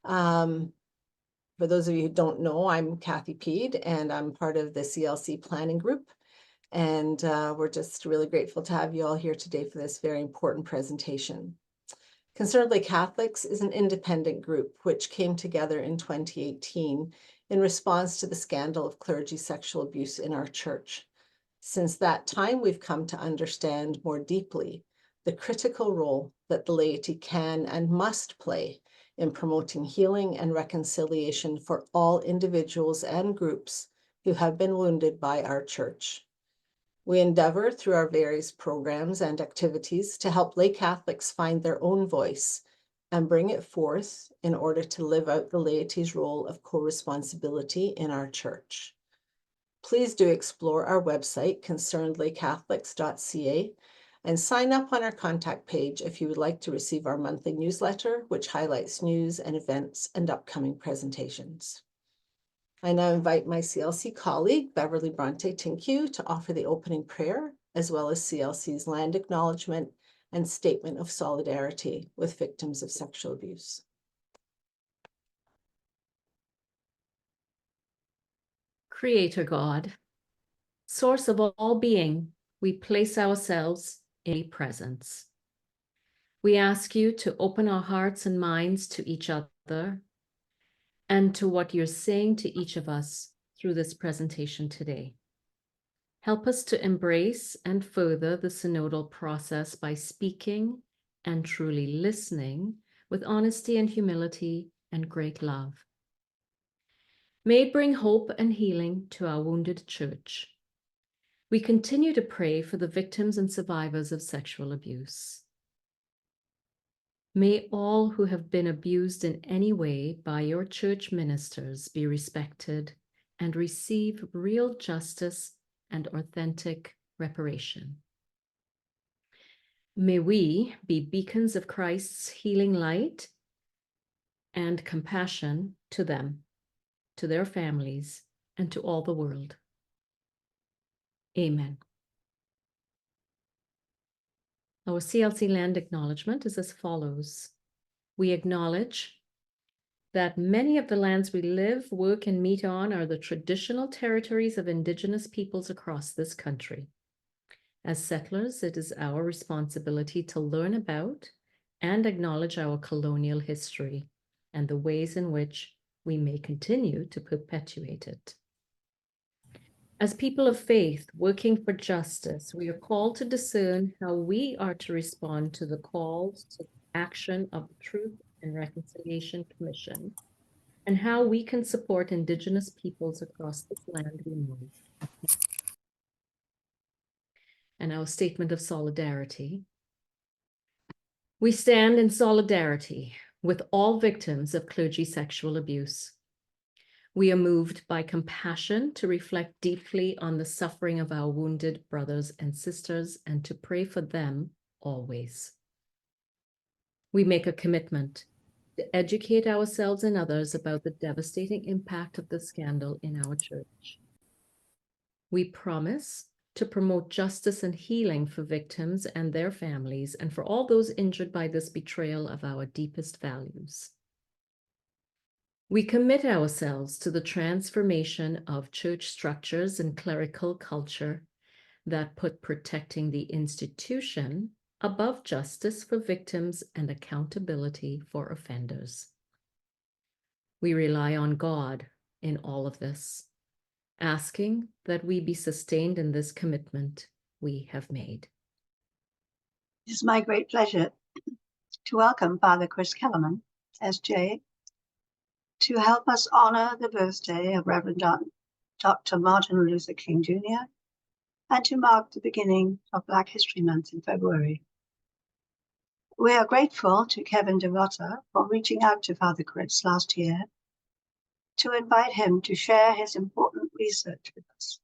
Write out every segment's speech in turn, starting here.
For those of you who don't know, I'm Kathy Peed, and I'm part of the CLC planning group. And we're just really grateful to have you all here today for this very important presentation. Concernedly Catholics is an independent group which came together in 2018 in response to the scandal of clergy sexual abuse in our church. Since that time, we've come to understand more deeply the critical role that the laity can and must play in promoting healing and reconciliation for all individuals and groups who have been wounded by our church. We endeavor through our various programs and activities to help lay Catholics find their own voice and bring it forth in order to live out the laity's role of co-responsibility in our church. Please do explore our website, concernedlycatholics.ca, and sign up on our contact page if you would like to receive our monthly newsletter, which highlights news and events and upcoming presentations. I now invite my CLC colleague, Beverly Bronte-Tinkew, to offer the opening prayer, as well as CLC's land acknowledgement and statement of solidarity with victims of sexual abuse. Creator God, source of all being, we place ourselves in your presence. We ask you to open our hearts and minds to each other and to what you're saying to each of us through this presentation today. Help us to embrace and further the synodal process by speaking and truly listening with honesty and humility and great love. May it bring hope and healing to our wounded church. We continue to pray for the victims and survivors of sexual abuse. May all who have been abused in any way by your church ministers be respected and receive real justice and authentic reparation. May we be beacons of Christ's healing light and compassion to them, to their families, and to all the world. Amen. Our CLC land acknowledgement is as follows. We acknowledge that many of the lands we live, work, and meet on are the traditional territories of Indigenous peoples across this country. As settlers, it is our responsibility to learn about and acknowledge our colonial history and the ways in which we may continue to perpetuate it. As people of faith working for justice, we are called to discern how we are to respond to the calls to action of the Truth and Reconciliation Commission and how we can support Indigenous peoples across this land we move. And our statement of solidarity. We stand in solidarity with all victims of clergy sexual abuse. We are moved by compassion to reflect deeply on the suffering of our wounded brothers and sisters and to pray for them always. We make a commitment to educate ourselves and others about the devastating impact of the scandal in our church. We promise to promote justice and healing for victims and their families and for all those injured by this betrayal of our deepest values. We commit ourselves to the transformation of church structures and clerical culture that put protecting the institution above justice for victims and accountability for offenders. We rely on God in all of this, asking that we be sustained in this commitment we have made. It is my great pleasure to welcome Father Chris Kellerman, S.J., to help us honor the birthday of Reverend Dr. Martin Luther King Jr. and to mark the beginning of Black History Month in February. We are grateful to Kevin DeRotta for reaching out to Father Chris last year to invite him to share his important research with us.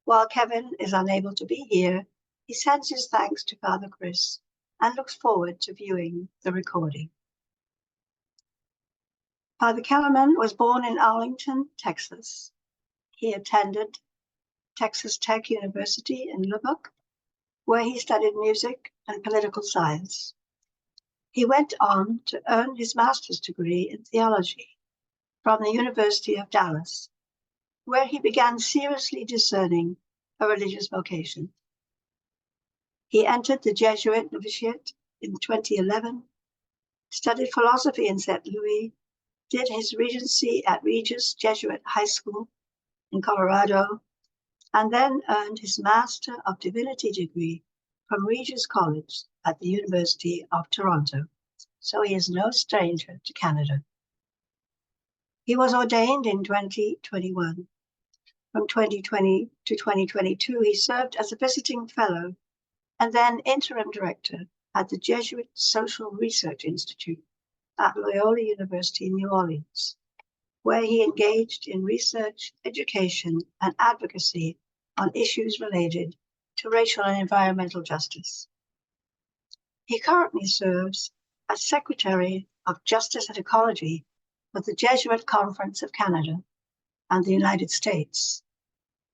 While Kevin is unable to be here, he sends his thanks to Father Chris and looks forward to viewing the recording. Father Kellerman was born in Arlington, Texas. He attended Texas Tech University in Lubbock, where he studied music and political science. He went on to earn his master's degree in theology from the University of Dallas, where he began seriously discerning a religious vocation. He entered the Jesuit novitiate in 2011, studied philosophy in St. Louis, did his regency at Regis Jesuit High School in Colorado, and then earned his Master of Divinity degree from Regis College at the University of Toronto. So he is no stranger to Canada. He was ordained in 2021. From 2020 to 2022, he served as a visiting fellow and then interim director at the Jesuit Social Research Institute at Loyola University in New Orleans, where he engaged in research, education, and advocacy on issues related to racial and environmental justice. He currently serves as Secretary of Justice and Ecology for the Jesuit Conference of Canada and the United States,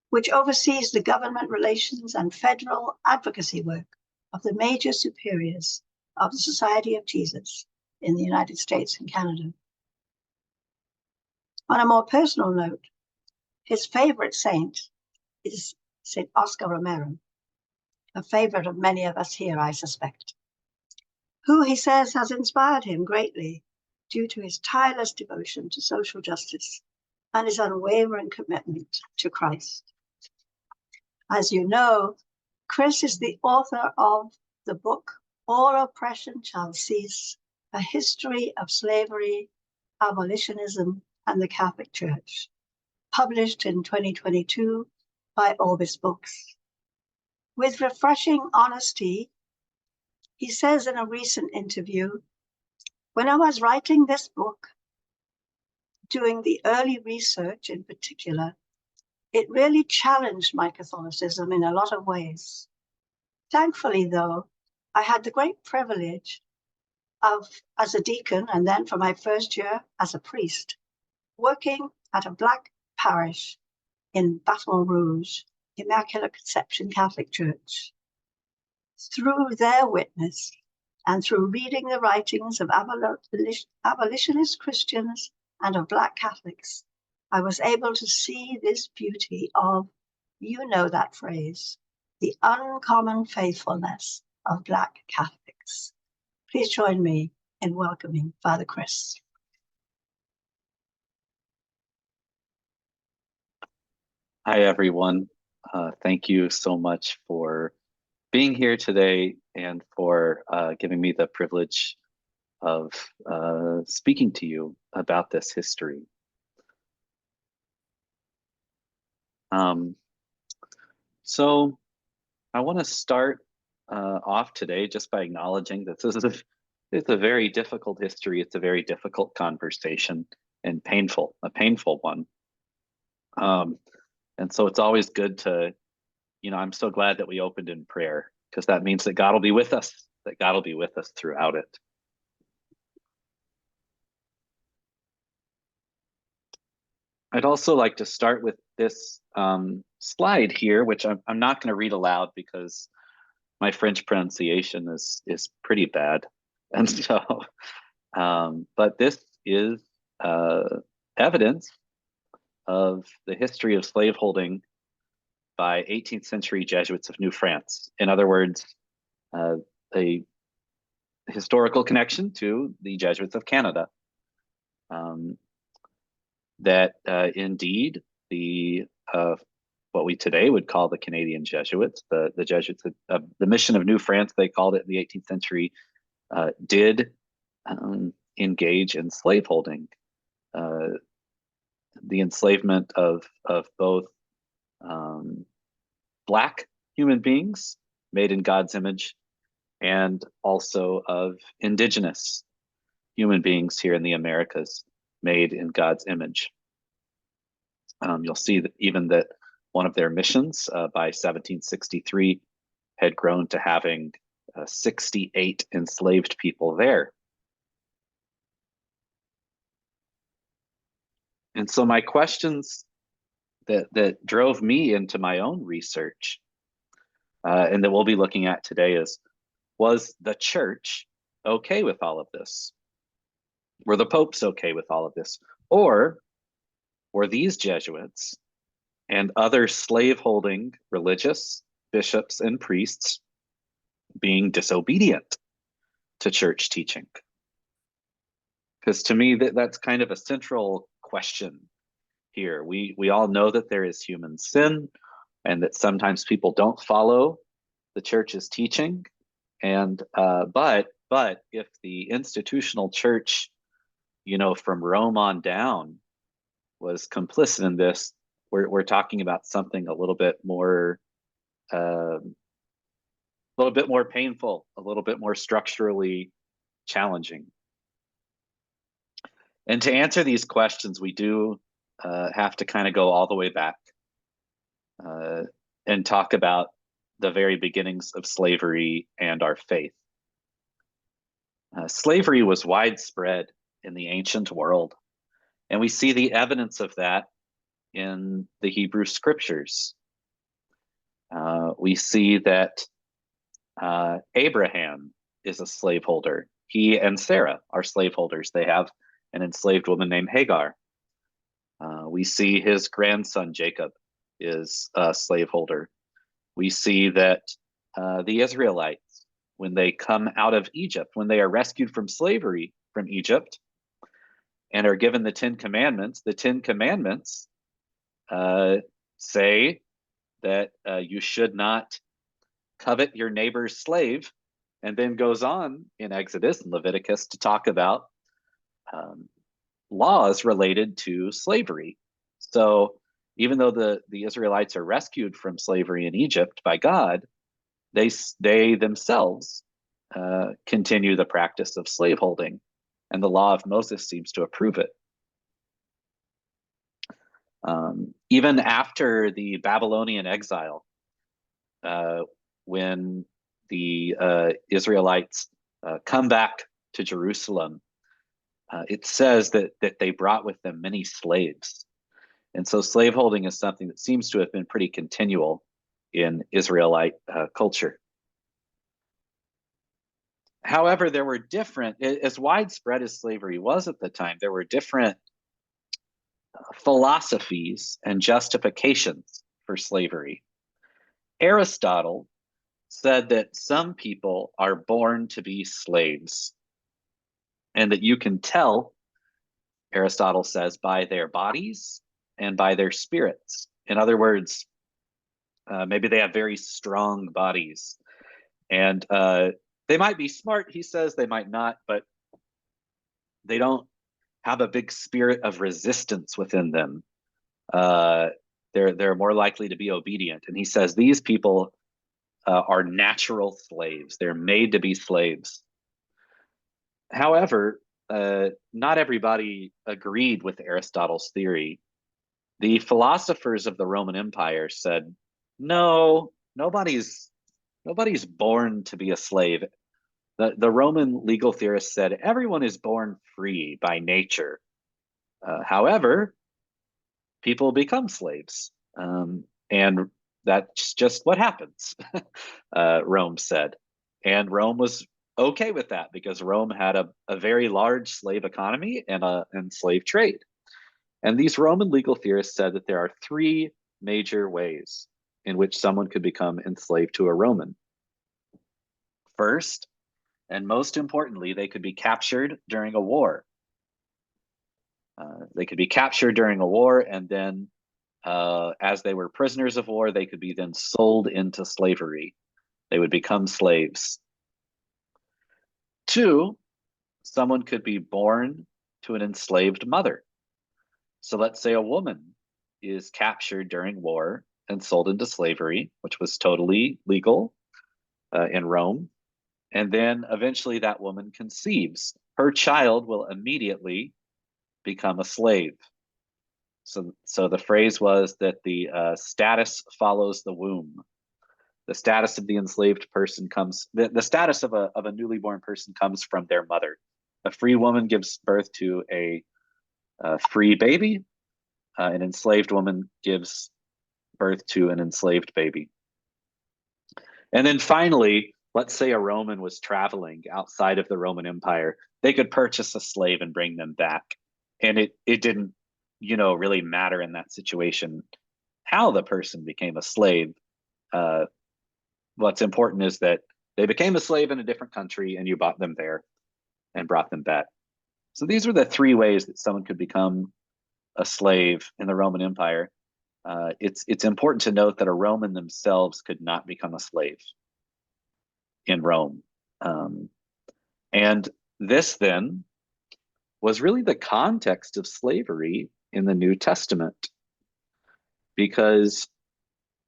which oversees the government relations and federal advocacy work of the major superiors of the Society of Jesus in the United States and Canada. On a more personal note, his favorite saint is St. Oscar Romero, a favorite of many of us here, I suspect, who he says has inspired him greatly due to his tireless devotion to social justice and his unwavering commitment to Christ. As you know, Chris is the author of the book, All Oppression Shall Cease, A History of Slavery, Abolitionism, and the Catholic Church, published in 2022 by Orbis Books. With refreshing honesty, he says in a recent interview, "When I was writing this book, doing the early research in particular, it really challenged my Catholicism in a lot of ways. Thankfully, though, I had the great privilege of, as a deacon, and then for my first year as a priest, working at a Black parish in Baton Rouge, Immaculate Conception Catholic Church. Through their witness and through reading the writings of abolitionist Christians and of Black Catholics, I was able to see this beauty of, you know that phrase, the uncommon faithfulness of Black Catholics." Please join me in welcoming Father Chris. Hi, everyone. Thank you so much for being here today and for giving me the privilege of speaking to you about this history. So I want to start off today just by acknowledging that it's a very difficult history. It's a very difficult conversation and a painful one. And so it's always good to, I'm so glad that we opened in prayer, because that means that God will be with us, throughout it. I'd also like to start with this slide here, which I'm not going to read aloud because my French pronunciation is pretty bad. And so, but this is evidence of the history of slaveholding by 18th century Jesuits of New France. In other words, a historical connection to the Jesuits of Canada. That indeed the what we today would call the Canadian Jesuits, the Jesuits, the mission of New France, they called it in the 18th century, did engage in slaveholding. The enslavement of both Black human beings made in God's image, and also of Indigenous human beings here in the Americas made in God's image. You'll see that even that one of their missions by 1763 had grown to having 68 enslaved people there. And so my questions that drove me into my own research and that we'll be looking at today is, was the church okay with all of this? Were the popes okay with all of this? Or were these Jesuits and other slaveholding religious bishops and priests being disobedient to church teaching? Because to me, that's kind of a central question here. We all know that there is human sin and that sometimes people don't follow the church's teaching. And but if the institutional church, from Rome on down, was complicit in this, we're talking about something a little bit more painful, a little bit more structurally challenging. And to answer these questions, we do have to kind of go all the way back and talk about the very beginnings of slavery and our faith. Slavery was widespread in the ancient world, and we see the evidence of that in the Hebrew scriptures. We see that Abraham is a slaveholder. He and Sarah are slaveholders. They have an enslaved woman named Hagar. We see his grandson Jacob is a slaveholder. We see that the Israelites, when they come out of Egypt, when they are rescued from slavery from Egypt and are given the 10 Commandments, the 10 Commandments say that you should not covet your neighbor's slave, and then goes on in Exodus and Leviticus to talk about laws related to slavery. So even though the Israelites are rescued from slavery in Egypt by God, they themselves continue the practice of slaveholding, and the law of Moses seems to approve it. Even after the Babylonian exile, when the Israelites come back to Jerusalem, it says that they brought with them many slaves. And so slaveholding is something that seems to have been pretty continual in Israelite culture. However, there were different, as widespread as slavery was at the time, there were different philosophies and justifications for slavery. Aristotle said that some people are born to be slaves, and that you can tell, Aristotle says, by their bodies and by their spirits. In other words, maybe they have very strong bodies, and they might be smart, he says, they might not, but they don't have a big spirit of resistance within them. They're more likely to be obedient. And he says these people are natural slaves. They're made to be slaves. However, not everybody agreed with Aristotle's theory. The philosophers of the Roman Empire said, no, nobody's born to be a slave. The Roman legal theorists said everyone is born free by nature. However, people become slaves, and that's just what happens, Rome said. And Rome was okay with that because Rome had a very large slave economy and slave trade. And these Roman legal theorists said that there are 3 major ways in which someone could become enslaved to a Roman. First, and most importantly, they could be captured during a war. They could be captured during a war, and then as they were prisoners of war, they could be then sold into slavery. They would become slaves. 2, someone could be born to an enslaved mother. So let's say a woman is captured during war and sold into slavery, which was totally legal in Rome. And then eventually that woman conceives. Her child will immediately become a slave. So the phrase was that the status follows the womb. The status of the enslaved person comes, the status of a newly born person comes from their mother. A free woman gives birth to a free baby. An enslaved woman gives birth to an enslaved baby. And then finally, let's say a Roman was traveling outside of the Roman Empire, they could purchase a slave and bring them back. And it didn't, really matter in that situation how the person became a slave. What's important is that they became a slave in a different country and you bought them there and brought them back. So these were the three ways that someone could become a slave in the Roman Empire. It's important to note that a Roman themselves could not become a slave in Rome. And this then was really the context of slavery in the New Testament, because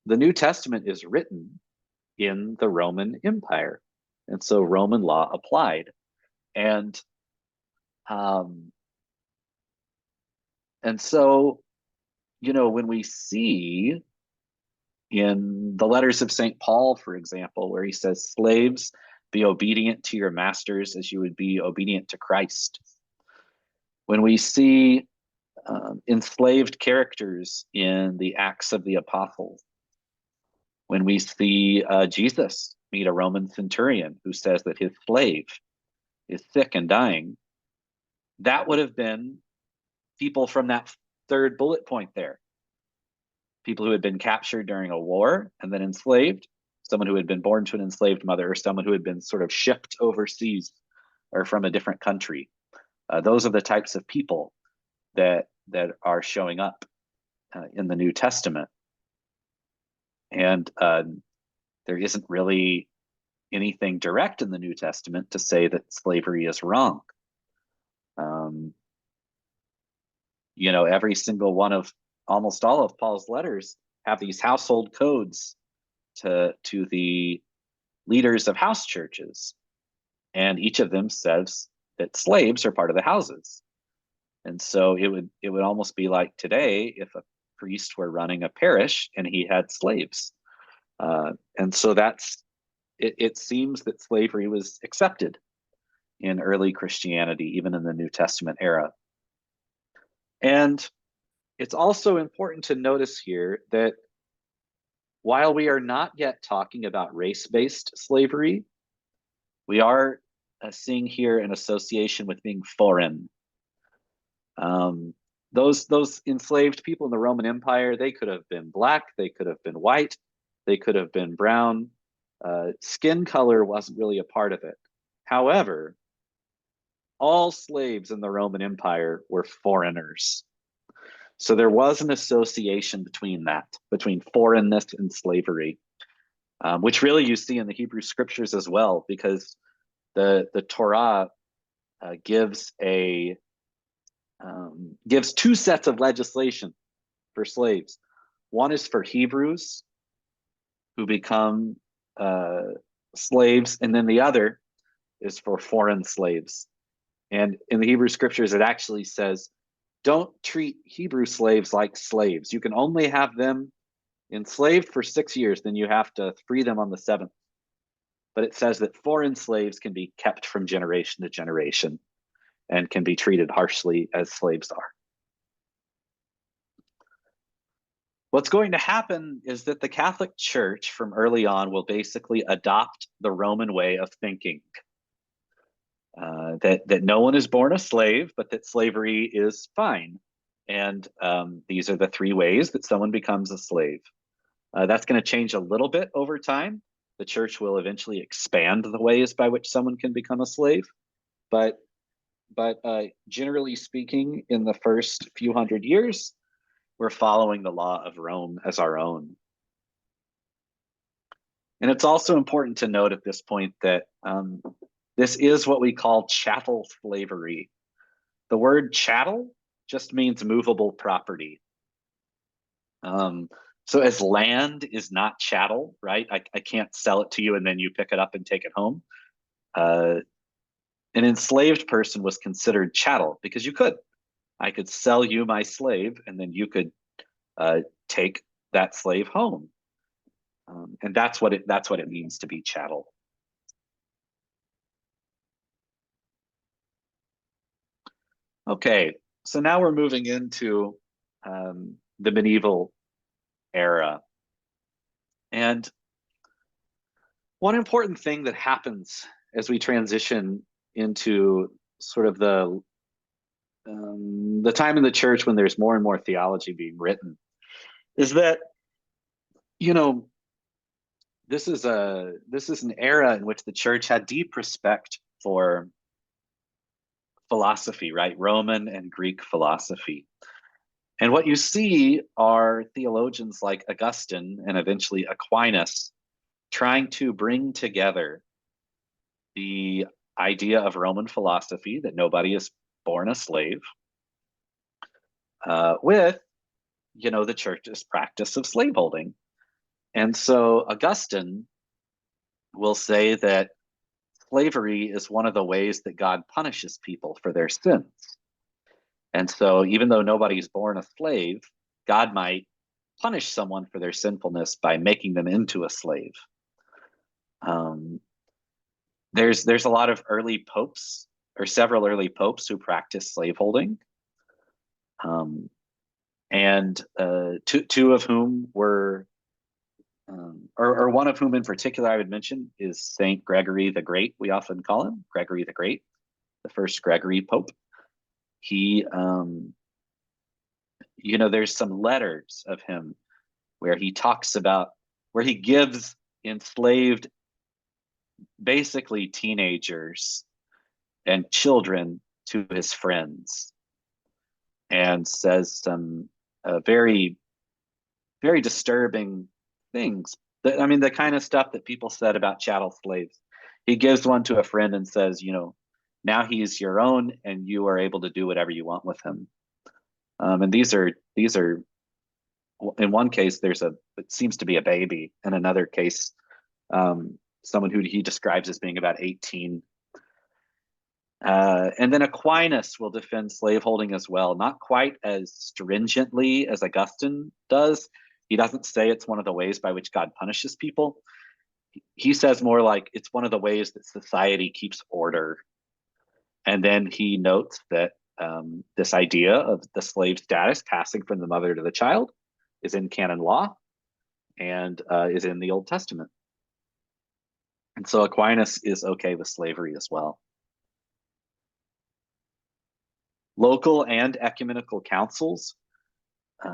the New Testament is written in the Roman Empire. And so Roman law applied. And so, when we see in the letters of St. Paul, for example, where he says, slaves, be obedient to your masters as you would be obedient to Christ. When we see enslaved characters in the Acts of the Apostles, when we see Jesus meet a Roman centurion who says that his slave is sick and dying, that would have been people from that third bullet point there. People who had been captured during a war and then enslaved, someone who had been born to an enslaved mother, or someone who had been sort of shipped overseas or from a different country. Those are the types of people that are showing up in the New Testament. And there isn't really anything direct in the New Testament to say that slavery is wrong. Every single one of almost all of Paul's letters have these household codes to the leaders of house churches. And each of them says that slaves are part of the houses. And so it would almost be like today if a priest were running a parish and he had slaves. And so it seems that slavery was accepted in early Christianity, even in the New Testament era. And it's also important to notice here that while we are not yet talking about race-based slavery, we are seeing here an association with being foreign. Those enslaved people in the Roman Empire, they could have been black, they could have been white, they could have been brown. Skin color wasn't really a part of it. However, all slaves in the Roman Empire were foreigners. So there was an association between foreignness and slavery, which really you see in the Hebrew scriptures as well, because the Torah gives two sets of legislation for slaves. One is for Hebrews who become slaves, and then the other is for foreign slaves. And in the Hebrew scriptures, it actually says, don't treat Hebrew slaves like slaves. You can only have them enslaved for 6 years, then you have to free them on the 7th. But it says that foreign slaves can be kept from generation to generation and can be treated harshly as slaves are. What's going to happen is that the Catholic Church from early on will basically adopt the Roman way of thinking. That no one is born a slave, but that slavery is fine. And these are the three ways that someone becomes a slave. That's going to change a little bit over time. The church will eventually expand the ways by which someone can become a slave. But generally speaking, in the first few hundred years, we're following the law of Rome as our own. And it's also important to note at this point that this is what we call chattel slavery. The word chattel just means movable property. So as land is not chattel, right? I can't sell it to you and then you pick it up and take it home. An enslaved person was considered chattel because I could sell you my slave and then you could take that slave home. And that's what it means to be chattel. Okay, so now we're moving into the medieval era. And One important thing that happens as we transition into sort of the time in the church when there's more and more theology being written is that, you know, this is an era in which the church had deep respect for philosophy, right? Roman and Greek philosophy. And what you see are theologians like Augustine and eventually Aquinas trying to bring together the idea of Roman philosophy that nobody is born a slave with, the church's practice of slaveholding. And so Augustine will say that slavery is one of the ways that God punishes people for their sins. And so even though nobody's born a slave, God might punish someone for their sinfulness by making them into a slave. There's a lot of early popes, or several early popes, who practiced slaveholding. And two of whom were, or one of whom in particular I would mention is Saint Gregory the Great. We often call him Gregory the Great, the first Gregory Pope. He, there's some letters of him where he talks about, where he gives enslaved, basically teenagers and children, to his friends, and says some very, very disturbing things. The kind of stuff that people said about chattel slaves. He gives one to a friend and says, now he's your own and you are able to do whatever you want with him. And these are, in one case, it seems to be a baby. In another case, someone who he describes as being about 18. And then Aquinas will defend slaveholding as well, not quite as stringently as Augustine does. He doesn't say it's one of the ways by which God punishes people. He says more like it's one of the ways that society keeps order. And then he notes that this idea of the slave status passing from the mother to the child is in canon law and is in the Old Testament. And so Aquinas is okay with slavery as well. Local and ecumenical councils.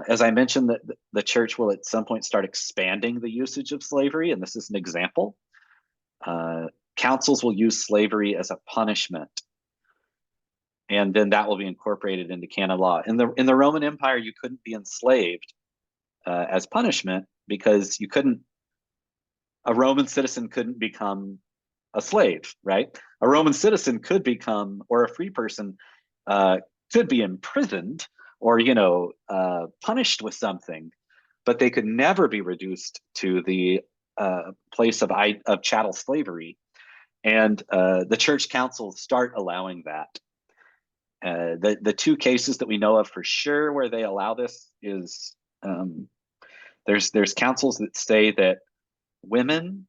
As I mentioned, the church will at some point start expanding the usage of slavery, and this is an example. Councils will use slavery as a punishment, and then that will be incorporated into canon law. In the Roman Empire, you couldn't be enslaved as punishment because a Roman citizen couldn't become a slave, right? A Roman citizen could become, or a free person could be imprisoned or, punished with something, but they could never be reduced to the place of chattel slavery. And the church councils start allowing that. The two cases that we know of for sure where they allow this is there's councils that say that women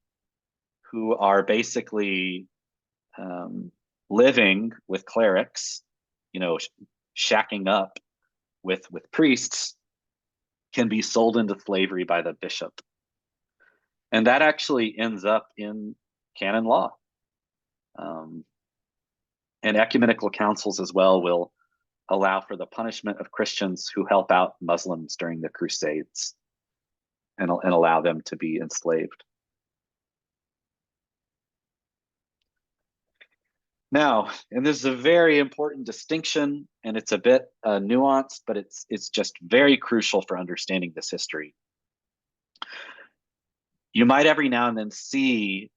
who are basically living with clerics, shacking up with priests, can be sold into slavery by the bishop. And that actually ends up in canon law. And ecumenical councils as well will allow for the punishment of Christians who help out Muslims during the Crusades and allow them to be enslaved. Now, and this is a very important distinction, and it's a bit nuanced, but it's just very crucial for understanding this history. You might every now and then see,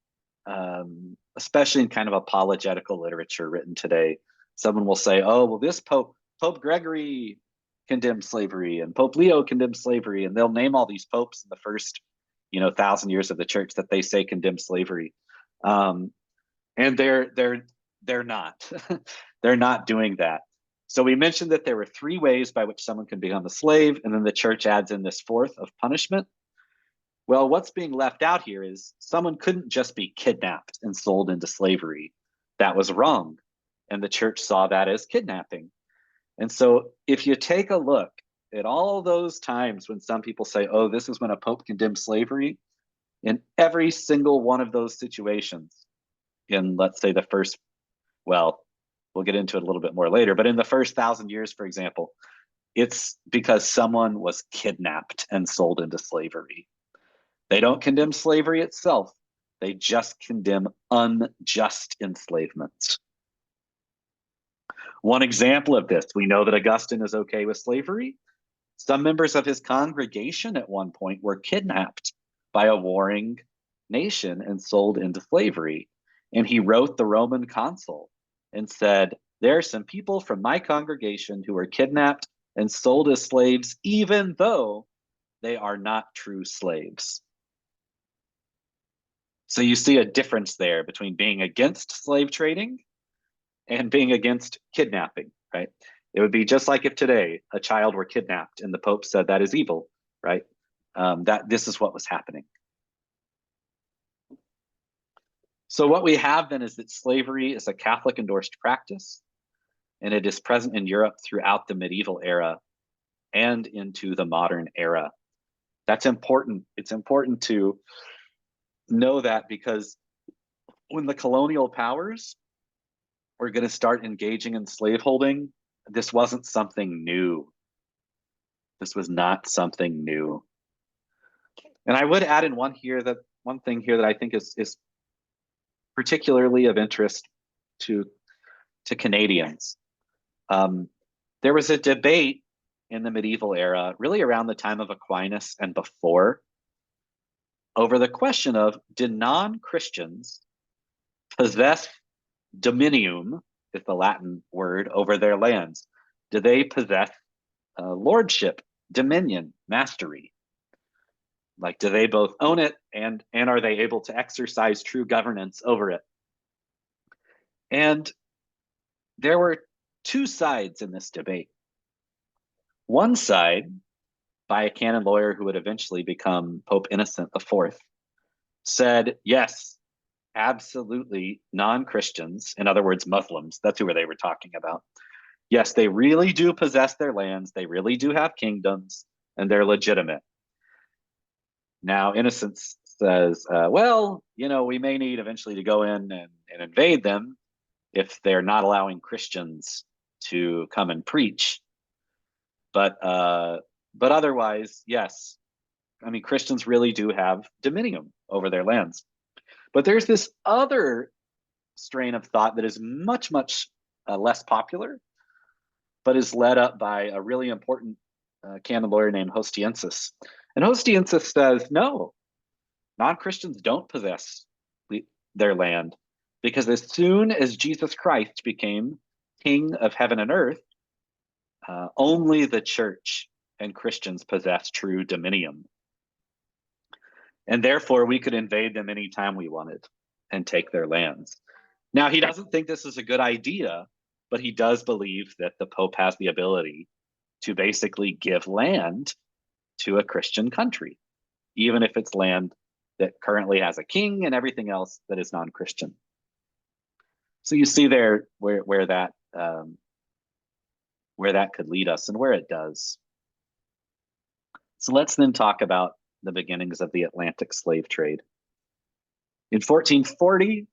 especially in kind of apologetical literature written today, someone will say, oh, well, this Pope Gregory condemned slavery and Pope Leo condemned slavery, and they'll name all these popes in the first 1,000 years of the church that they say condemned slavery. And they're not. They're not doing that. So we mentioned that there were three ways by which someone can become a slave, and then the church adds in this fourth of punishment. Well, what's being left out here is someone couldn't just be kidnapped and sold into slavery. That was wrong. And the church saw that as kidnapping. And so if you take a look at all those times when some people say, oh, this is when a pope condemned slavery, In every single one of those situations, in let's say the first, well, we'll get into it a little bit more later, but in the first 1,000 years, for example, it's because someone was kidnapped and sold into slavery. They don't condemn slavery itself. They just condemn unjust enslavement. One example of this, we know that Augustine is okay with slavery. Some members of his congregation at one point were kidnapped by a warring nation and sold into slavery. And he wrote the Roman consul and said, there are some people from my congregation who were kidnapped and sold as slaves, even though they are not true slaves. So you see a difference there between being against slave trading and being against kidnapping, right? It would be just like if today a child were kidnapped and the Pope said that is evil, right? That this is what was happening. So what we have then is that slavery is a Catholic endorsed practice, and it is present in Europe throughout the medieval era and into the modern era. That's important. It's important to know that, because when the colonial powers were going to start engaging in slaveholding, this wasn't something new. This was not something new. And I would add in one thing here that I think is particularly of interest to Canadians. There was a debate in the medieval era, really around the time of Aquinas and before, over the question of, did non-Christians possess dominium, is the Latin word, over their lands? Do they possess lordship, dominion, mastery? Like, do they both own it, and are they able to exercise true governance over it? And there were two sides in this debate. One side, by a canon lawyer who would eventually become Pope Innocent IV, said, yes, absolutely, non-Christians, in other words, Muslims, that's who they were talking about. Yes, they really do possess their lands, they really do have kingdoms, and they're legitimate. Now, Innocent says, well, we may need eventually to go in and invade them if they're not allowing Christians to come and preach. But otherwise, yes. I mean, Christians really do have dominion over their lands. But there's this other strain of thought that is much, much less popular, but is led up by a really important canon lawyer named Hostiensis. And Hostiensis says, no, non-Christians don't possess their land, because as soon as Jesus Christ became King of heaven and earth, only the church and Christians possess true dominion. And therefore, we could invade them anytime we wanted and take their lands. Now, he doesn't think this is a good idea, but he does believe that the Pope has the ability to basically give land to a Christian country, even if it's land that currently has a king and everything else that is non-Christian. So you see there where that could lead us, and where it does. So let's then talk about the beginnings of the Atlantic slave trade. In 1440,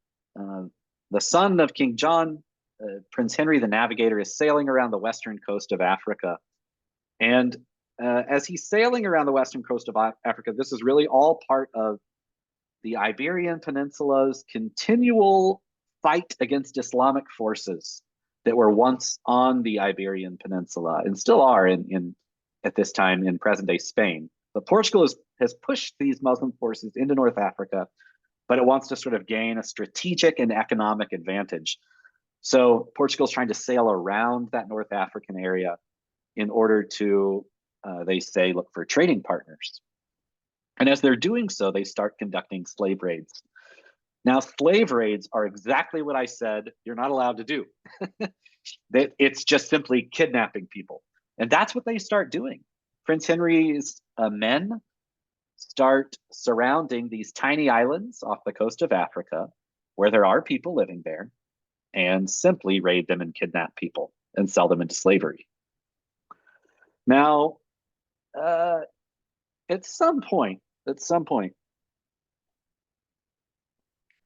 the son of King John, Prince Henry the Navigator, is sailing around the western coast of Africa. And as he's sailing around the western coast of Africa, this is really all part of the Iberian Peninsula's continual fight against Islamic forces that were once on the Iberian Peninsula and still are at this time in present-day Spain. But Portugal has pushed these Muslim forces into North Africa, but it wants to sort of gain a strategic and economic advantage. So Portugal's trying to sail around that North African area in order to, they say, look for trading partners. And as they're doing so, they start conducting slave raids. Now, slave raids are exactly what I said you're not allowed to do. It's just simply kidnapping people. And that's what they start doing. Prince Henry's men start surrounding these tiny islands off the coast of Africa where there are people living there, and simply raid them and kidnap people and sell them into slavery. Now, at some point,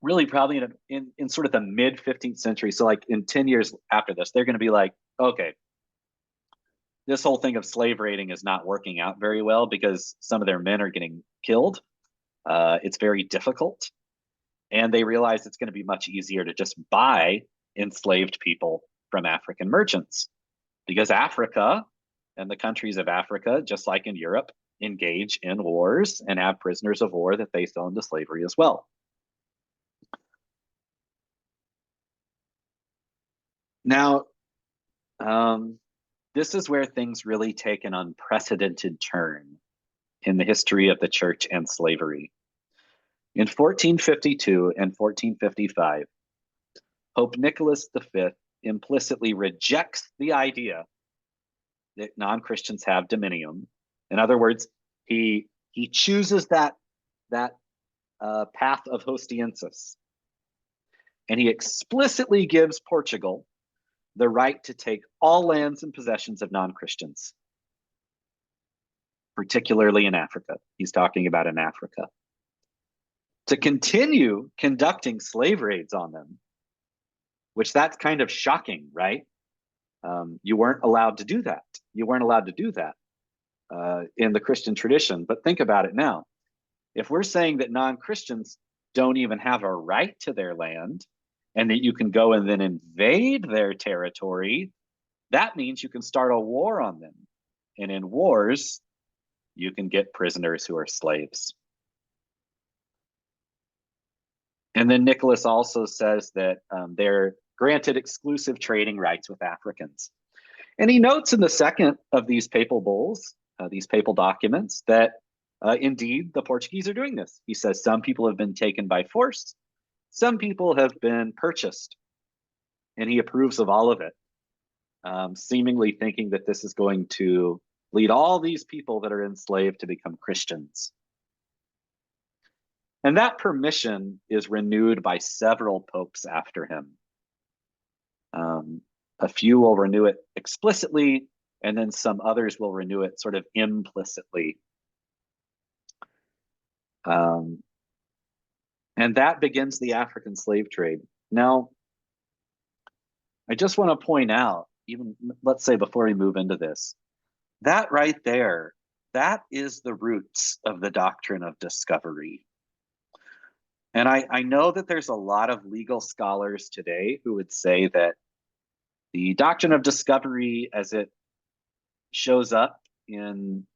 really probably in sort of the mid 15th century. So like in 10 years after this, they're going to be like, okay, this whole thing of slave raiding is not working out very well because some of their men are getting killed. It's very difficult. And they realize it's going to be much easier to just buy enslaved people from African merchants because Africa and the countries of Africa, just like in Europe, engage in wars and have prisoners of war that they sell into slavery as well. Now, this is where things really take an unprecedented turn in the history of the church and slavery. In 1452 and 1455, Pope Nicholas V implicitly rejects the idea that non-Christians have dominion. In other words, he chooses that path of hostiensis, and he explicitly gives Portugal the right to take all lands and possessions of non-Christians, particularly in Africa. He's talking about in Africa. To continue conducting slave raids on them, which that's kind of shocking, right? You weren't allowed to do that. You weren't allowed to do that in the Christian tradition. But think about it now. If we're saying that non-Christians don't even have a right to their land and that you can go and then invade their territory, that means you can start a war on them. And in wars, you can get prisoners who are slaves. And then Nicholas also says that they're granted exclusive trading rights with Africans. And he notes in the second of these papal bulls, these papal documents, that indeed the Portuguese are doing this. He says some people have been taken by force, some people have been purchased, and he approves of all of it, seemingly thinking that this is going to lead all these people that are enslaved to become Christians. And that permission is renewed by several popes after him. A few will renew it explicitly, and then some others will renew it sort of implicitly. And that begins the African slave trade. Now, I just want to point out, even let's say before we move into this, that right there, that is the roots of the doctrine of discovery. And I know that there's a lot of legal scholars today who would say that the doctrine of discovery, as it shows up in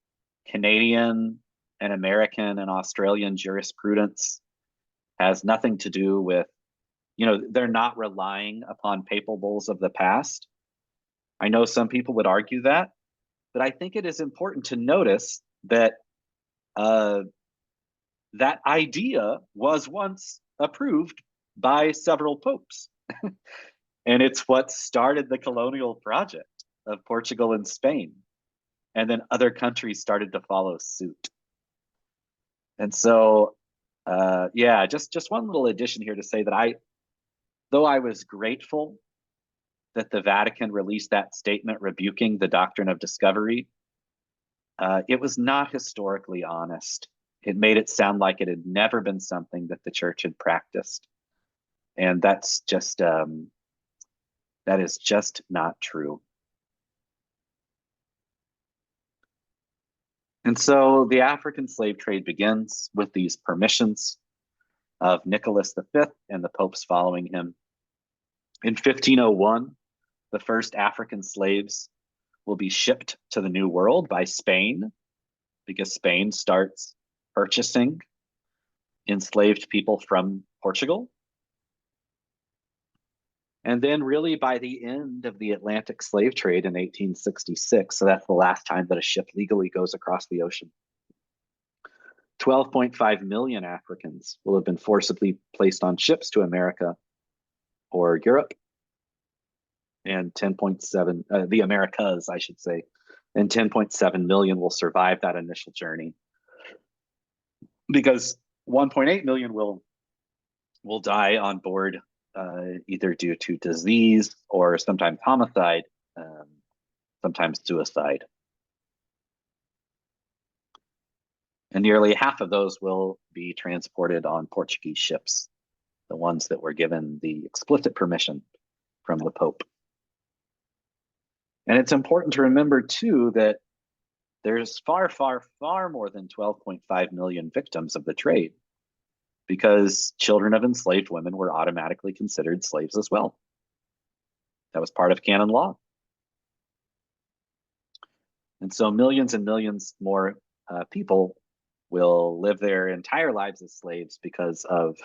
Canadian and American and Australian jurisprudence, has nothing to do with, they're not relying upon papal bulls of the past. I know some people would argue that, but I think it is important to notice that that idea was once approved by several popes. And it's what started the colonial project of Portugal and Spain. And then other countries started to follow suit. And so, just one little addition here to say that though I was grateful that the Vatican released that statement rebuking the doctrine of discovery, it was not historically honest. It made it sound like it had never been something that the church had practiced. And that's just, that is just not true. And so the African slave trade begins with these permissions of Nicholas V and the popes following him. In 1501, the first African slaves will be shipped to the New World by Spain, because Spain starts purchasing enslaved people from Portugal. And then really by the end of the Atlantic slave trade in 1866, so that's the last time that a ship legally goes across the ocean, 12.5 million Africans will have been forcibly placed on ships to America or Europe, and 10.7, the Americas, I should say, and 10.7 million will survive that initial journey, because 1.8 million will die on board, either due to disease or sometimes homicide, sometimes suicide. And nearly half of those will be transported on Portuguese ships the ones that were given the explicit permission from the Pope. And it's important to remember, too, that there's far, far, far more than 12.5 million victims of the trade, because children of enslaved women were automatically considered slaves as well. That was part of canon law. And so millions and millions more people will live their entire lives as slaves because of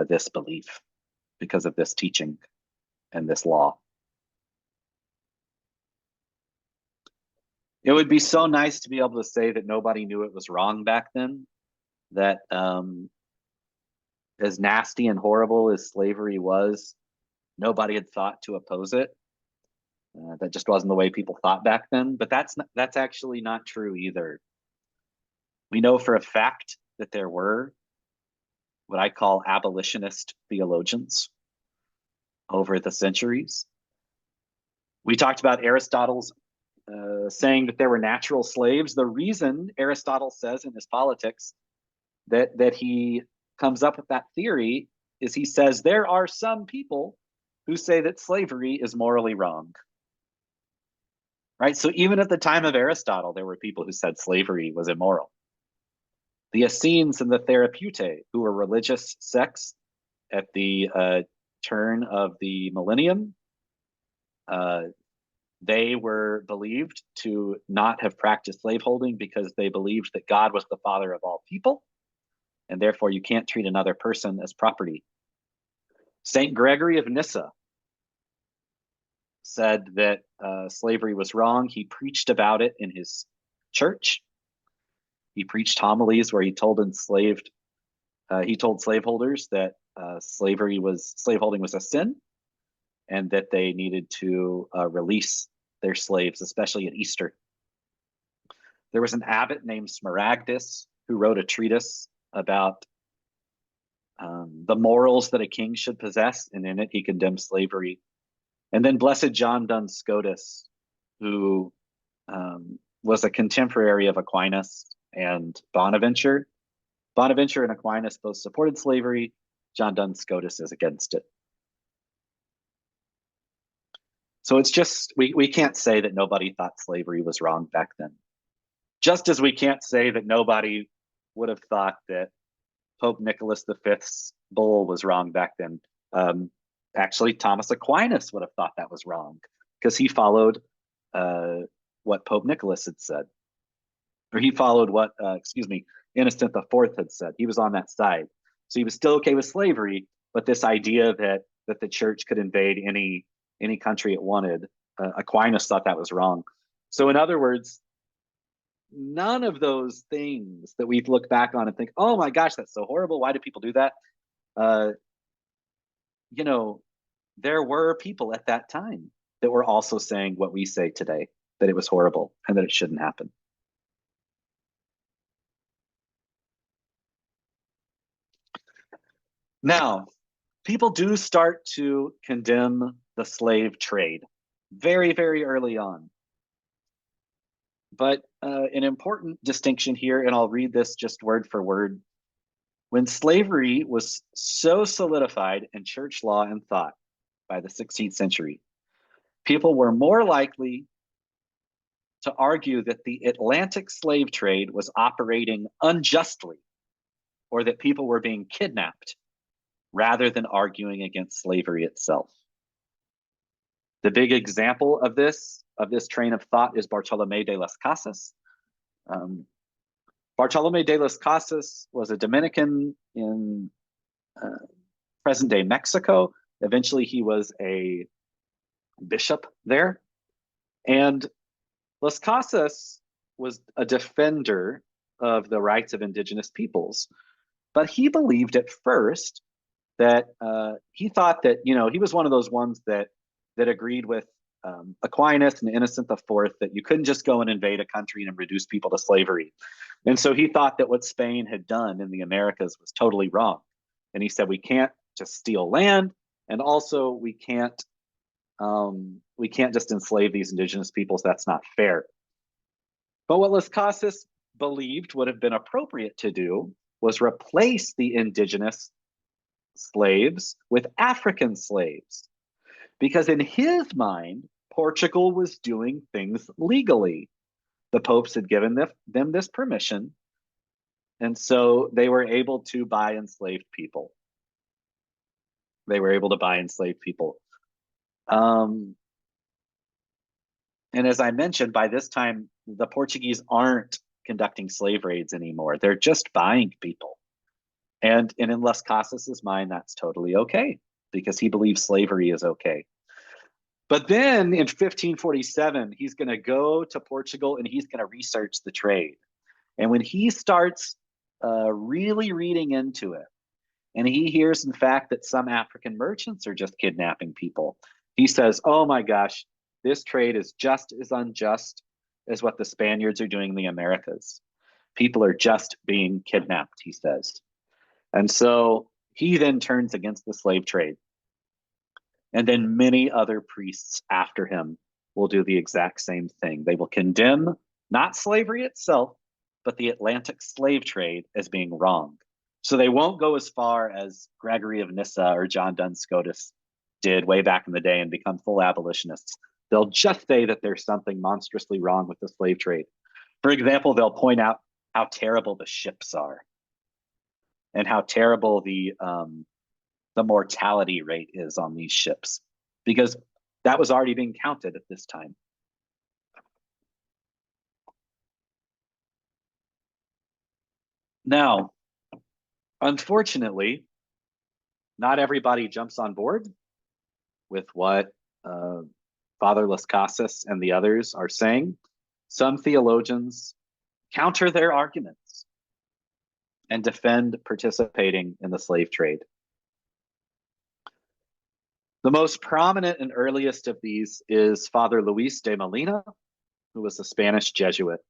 this belief, because of this teaching and this law. It would be so nice to be able to say that nobody knew it was wrong back then, that as nasty and horrible as slavery was, nobody had thought to oppose it. That just wasn't the way people thought back then. But that's actually not true either. We know for a fact that there were what I call abolitionist theologians over the centuries. We talked about Aristotle's saying that there were natural slaves. The reason Aristotle says in his Politics that he comes up with that theory is he says there are some people who say that slavery is morally wrong. Right? So even at the time of Aristotle, there were people who said slavery was immoral. The Essenes and the Therapeutae, who were religious sects at the turn of the millennium, they were believed to not have practiced slaveholding because they believed that God was the father of all people, and therefore you can't treat another person as property. Saint Gregory of Nyssa said that slavery was wrong. He preached about it in his church. He preached homilies where he told slaveholders that slaveholding was a sin, and that they needed to release their slaves, especially at Easter. There was an abbot named Smaragdus who wrote a treatise about the morals that a king should possess, and in it he condemned slavery. And then Blessed John Duns Scotus, who was a contemporary of Aquinas and Bonaventure. Bonaventure and Aquinas both supported slavery. John Duns Scotus is against it. So it's just, we can't say that nobody thought slavery was wrong back then. Just as we can't say that nobody would have thought that Pope Nicholas V's bull was wrong back then. Actually, Thomas Aquinas would have thought that was wrong because he followed what Pope Nicholas had said. Or he followed what, Innocent IV had said. He was on that side. So he was still okay with slavery, but this idea that the church could invade any country it wanted, Aquinas thought that was wrong. So in other words, none of those things that we look back on and think, oh my gosh, that's so horrible. Why do people do that? There were people at that time that were also saying what we say today, that it was horrible and that it shouldn't happen. Now, people do start to condemn the slave trade very, very early on. But an important distinction here, and I'll read this just word for word. When slavery was so solidified in church law and thought by the 16th century, people were more likely to argue that the Atlantic slave trade was operating unjustly, or that people were being kidnapped, rather than arguing against slavery itself. The big example of this train of thought is Bartolomé de las Casas. Bartolomé de las Casas was a Dominican in present-day Mexico. Eventually, he was a bishop there. And Las Casas was a defender of the rights of indigenous peoples. But he believed at first that he thought that, he was one of those ones that agreed with Aquinas and Innocent IV that you couldn't just go and invade a country and reduce people to slavery. And so he thought that what Spain had done in the Americas was totally wrong. And he said, we can't just steal land. And also we can't just enslave these indigenous peoples. That's not fair. But what Las Casas believed would have been appropriate to do was replace the indigenous slaves with African slaves. Because in his mind, Portugal was doing things legally. The popes had given them this permission, and so they were able to buy enslaved people. They were able to buy enslaved people. And as I mentioned, by this time, the Portuguese aren't conducting slave raids anymore. They're just buying people. And in Las Casas's mind, that's totally okay, because he believes slavery is okay. But then in 1547, he's going to go to Portugal and he's going to research the trade. And when he starts really reading into it, and he hears, in fact, that some African merchants are just kidnapping people, he says, oh my gosh, this trade is just as unjust as what the Spaniards are doing in the Americas. People are just being kidnapped, he says. And so he then turns against the slave trade. And then many other priests after him will do the exact same thing. They will condemn not slavery itself, but the Atlantic slave trade as being wrong. So they won't go as far as Gregory of Nyssa or John Duns Scotus did way back in the day and become full abolitionists. They'll just say that there's something monstrously wrong with the slave trade. For example, they'll point out how terrible the ships are and how terrible the mortality rate is on these ships, because that was already being counted at this time. Now, unfortunately, not everybody jumps on board with what Father Las Casas and the others are saying. Some theologians counter their arguments and defend participating in the slave trade. The most prominent and earliest of these is Father Luis de Molina, who was a Spanish Jesuit.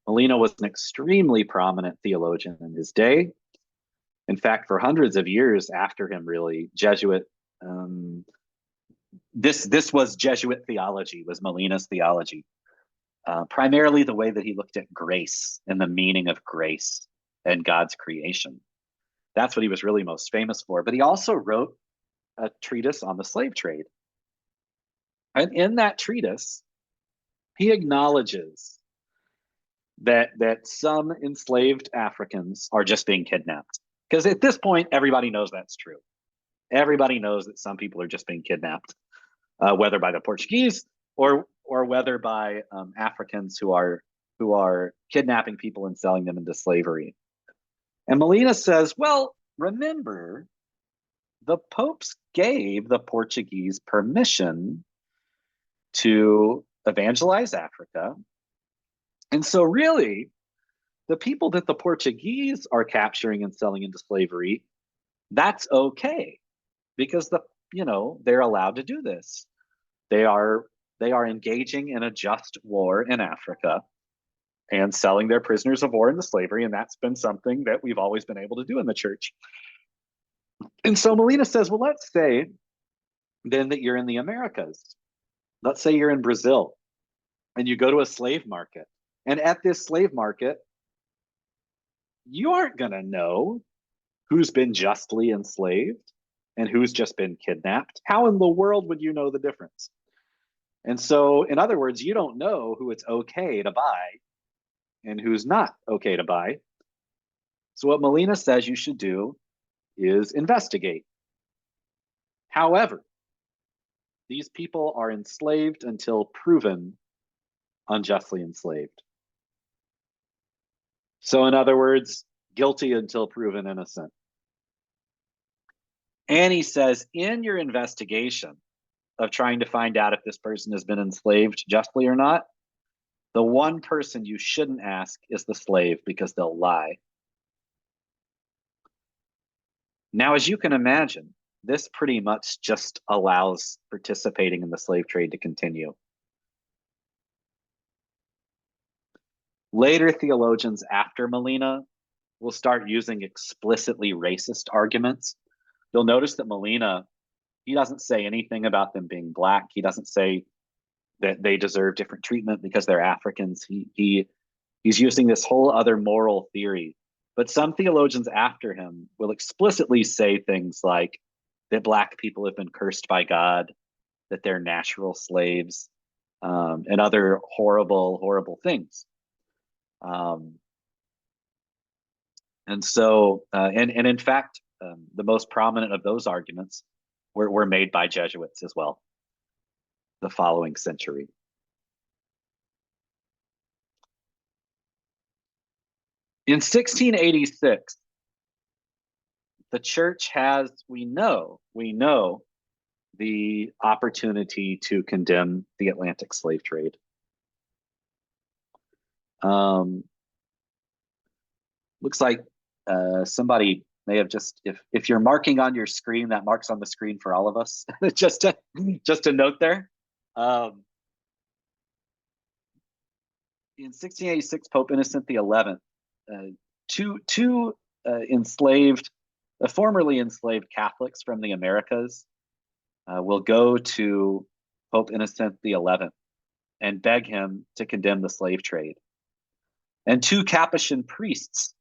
Molina was an extremely prominent theologian in his day. In fact, for hundreds of years after him, really, Jesuit, this was Jesuit theology, was Molina's theology. Primarily the way that he looked at grace and the meaning of grace and God's creation. That's what he was really most famous for. But he also wrote a treatise on the slave trade. And in that treatise, he acknowledges that some enslaved Africans are just being kidnapped. Because at this point, everybody knows that's true. Everybody knows that some people are just being kidnapped, whether by the Portuguese or whether by Africans who are kidnapping people and selling them into slavery. And Molina says, well, remember, the popes gave the Portuguese permission to evangelize Africa. And so really, the people that the Portuguese are capturing and selling into slavery, that's okay, because they're allowed to do this. They are engaging in a just war in Africa and selling their prisoners of war into slavery, and that's been something that we've always been able to do in the church. And so Molina says, well, let's say then that you're in the Americas. Let's say you're in Brazil and you go to a slave market. And at this slave market, you aren't going to know who's been justly enslaved and who's just been kidnapped. How in the world would you know the difference? And so, in other words, you don't know who it's okay to buy and who's not okay to buy. So what Molina says you should do is investigate. However, these people are enslaved until proven unjustly enslaved. So in other words, guilty until proven innocent. And he says, in your investigation of trying to find out if this person has been enslaved justly or not, the one person you shouldn't ask is the slave, because they'll lie. Now, as you can imagine, this pretty much just allows participating in the slave trade to continue. Later theologians after Molina will start using explicitly racist arguments. You'll notice that Molina, he doesn't say anything about them being Black. He doesn't say that they deserve different treatment because they're Africans. He's using this whole other moral theory But some theologians after him will explicitly say things like that Black people have been cursed by God, that they're natural slaves, and other horrible, horrible things. And so, and in fact, the most prominent of those arguments were made by Jesuits as well, the following century. In 1686, the church has, we know, the opportunity to condemn the Atlantic slave trade. Looks like somebody may have just, if you're marking on your screen, that marks on the screen for all of us. just a note there. In 1686, Pope Innocent XI, two formerly enslaved Catholics from the Americas will go to Pope Innocent XI and beg him to condemn the slave trade. And two Capuchin priests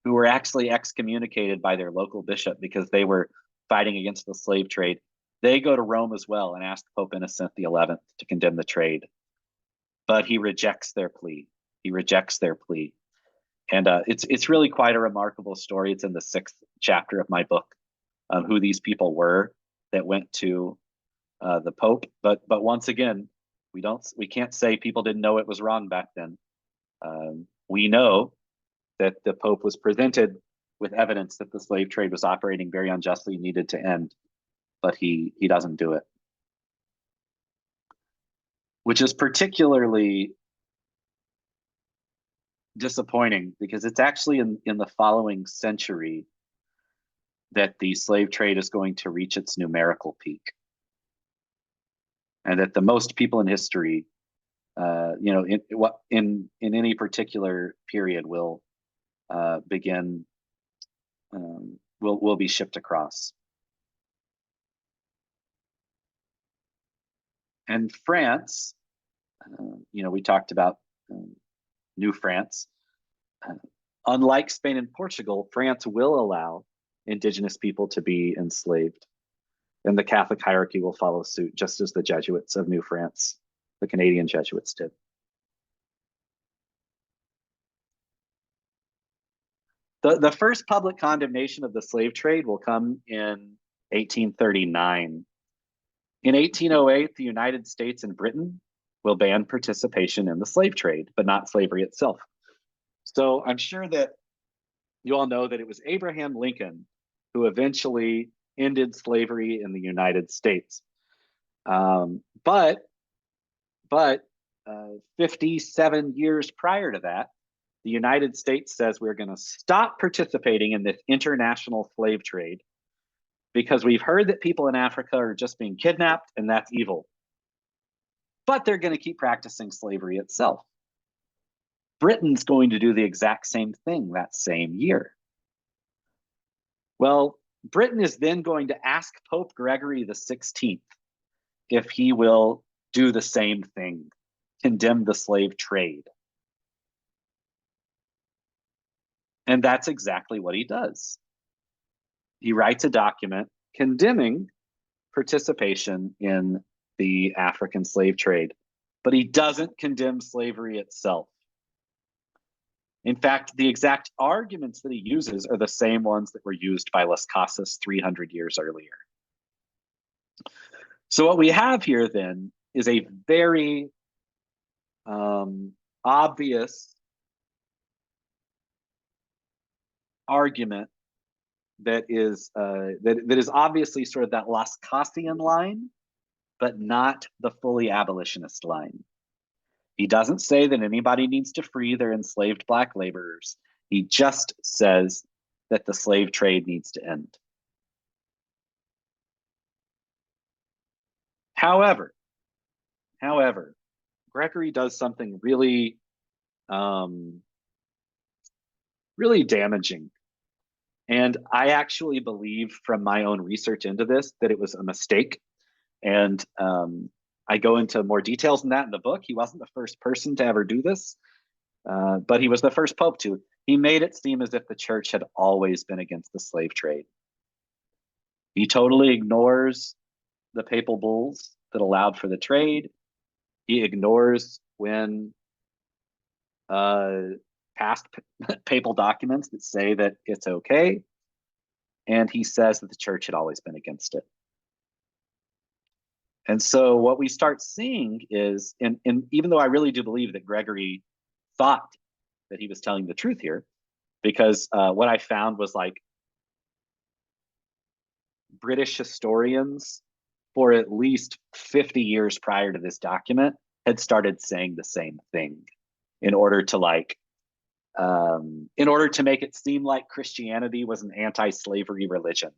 who were actually excommunicated by their local bishop because they were fighting against the slave trade, they go to Rome as well and ask Pope Innocent XI to condemn the trade. But he rejects their plea. And it's really quite a remarkable story. It's in the 6th chapter of my book, who these people were that went to the Pope. But once again, we can't say people didn't know it was wrong back then. We know that the Pope was presented with evidence that the slave trade was operating very unjustly, needed to end, but he doesn't do it. Which is particularly disappointing because it's actually in the following century that the slave trade is going to reach its numerical peak. And that the most people in history, in any particular period will begin, will be shipped across. And France, we talked about New France. Unlike Spain and Portugal, France will allow indigenous people to be enslaved. And the Catholic hierarchy will follow suit, just as the Jesuits of New France, the Canadian Jesuits, did. The first public condemnation of the slave trade will come in 1839. In 1808, the United States and Britain will ban participation in the slave trade, but not slavery itself. So I'm sure that you all know that it was Abraham Lincoln who eventually ended slavery in the United States. But 57 years prior to that, the United States says we're going to stop participating in this international slave trade because we've heard that people in Africa are just being kidnapped and that's evil. But they're going to keep practicing slavery itself. Britain's going to do the exact same thing that same year. Well, Britain is then going to ask Pope Gregory XVI if he will do the same thing, condemn the slave trade. And that's exactly what he does. He writes a document condemning participation in the African slave trade, but he doesn't condemn slavery itself. In fact, the exact arguments that he uses are the same ones that were used by Las Casas 300 years earlier. So what we have here then is a very obvious argument that is obviously sort of that Las Casian line, but not the fully abolitionist line. He doesn't say that anybody needs to free their enslaved Black laborers. He just says that the slave trade needs to end. However, Gregory does something really, really damaging. And I actually believe from my own research into this that it was a mistake. And I go into more details than that in the book. He wasn't the first person to ever do this, but he was the first pope to. He made it seem as if the church had always been against the slave trade. He totally ignores the papal bulls that allowed for the trade. He ignores when past papal documents that say that it's okay. And he says that the church had always been against it. And so what we start seeing is, and even though I really do believe that Gregory thought that he was telling the truth here, because what I found was like British historians for at least 50 years prior to this document had started saying the same thing in order to make it seem like Christianity was an anti-slavery religion.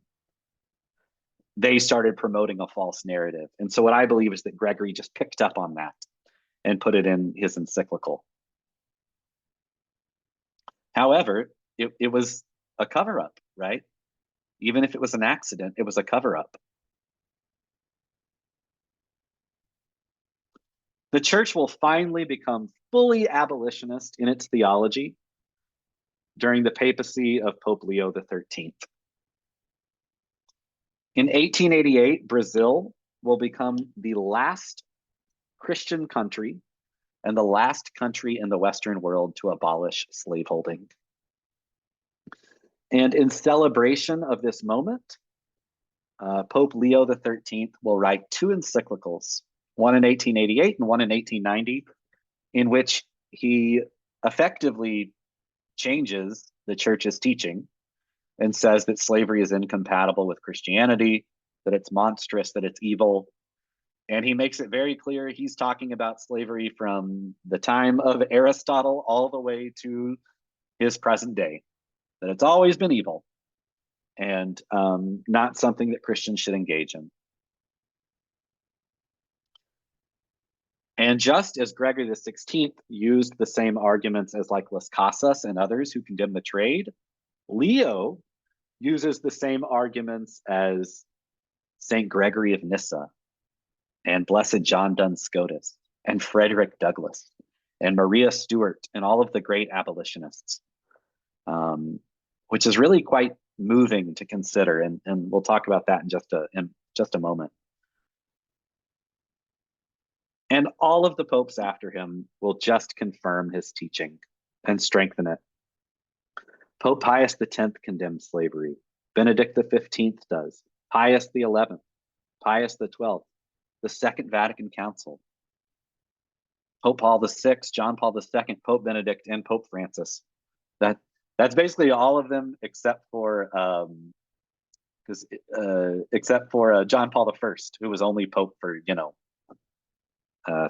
They started promoting a false narrative. And so what I believe is that Gregory just picked up on that and put it in his encyclical. However, it was a cover-up, right? Even if it was an accident, it was a cover-up. The church will finally become fully abolitionist in its theology during the papacy of Pope Leo XIII. In 1888, Brazil will become the last Christian country and the last country in the Western world to abolish slaveholding. And in celebration of this moment, Pope Leo XIII will write two encyclicals, one in 1888 and one in 1890, in which he effectively changes the church's teaching and says that slavery is incompatible with Christianity, that it's monstrous, that it's evil. And he makes it very clear he's talking about slavery from the time of Aristotle all the way to his present day, that it's always been evil and not something that Christians should engage in. And just as Gregory XVI used the same arguments as like Las Casas and others who condemn the trade, Leo uses the same arguments as St. Gregory of Nyssa and Blessed John Duns Scotus and Frederick Douglass and Maria Stuart and all of the great abolitionists, which is really quite moving to consider. And we'll talk about that in just a moment. And all of the popes after him will just confirm his teaching and strengthen it. Pope Pius X condemns slavery. Benedict XV does. Pius XI, Pius XII, the Second Vatican Council, Pope Paul VI, John Paul II, Pope Benedict, and Pope Francis. That's basically all of them except for John Paul I, who was only Pope for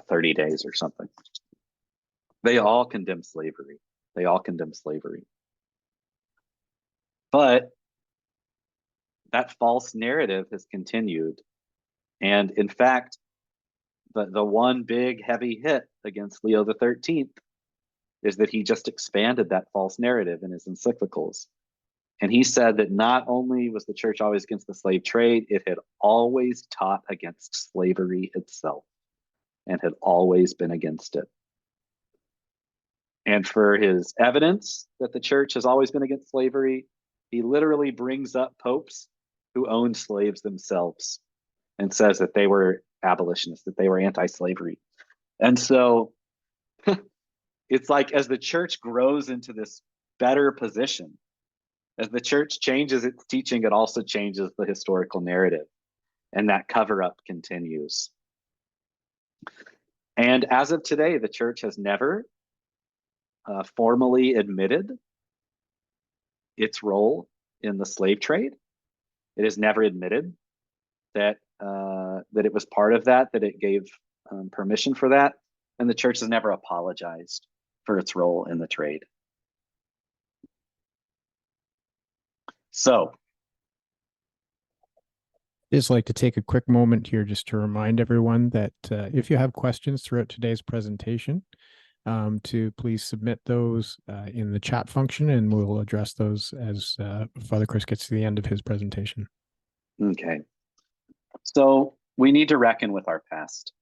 30 days or something. They all condemn slavery. They all condemn slavery. But that false narrative has continued. And in fact, the one big heavy hit against Leo XIII is that he just expanded that false narrative in his encyclicals. And he said that not only was the church always against the slave trade, it had always taught against slavery itself and had always been against it. And for his evidence that the church has always been against slavery, he literally brings up popes who owned slaves themselves and says that they were abolitionists, that they were anti-slavery. And so it's like as the church grows into this better position, as the church changes its teaching, it also changes the historical narrative, and that cover-up continues. And as of today, the church has never formally admitted its role in the slave trade. It has never admitted that it was part of that it gave permission for that, and the church has never apologized for its role in the trade. So, just like to take a quick moment here just to remind everyone that if you have questions throughout today's presentation, to please submit those in the chat function, and we'll address those as Father Chris gets to the end of his presentation. Okay. So we need to reckon with our past.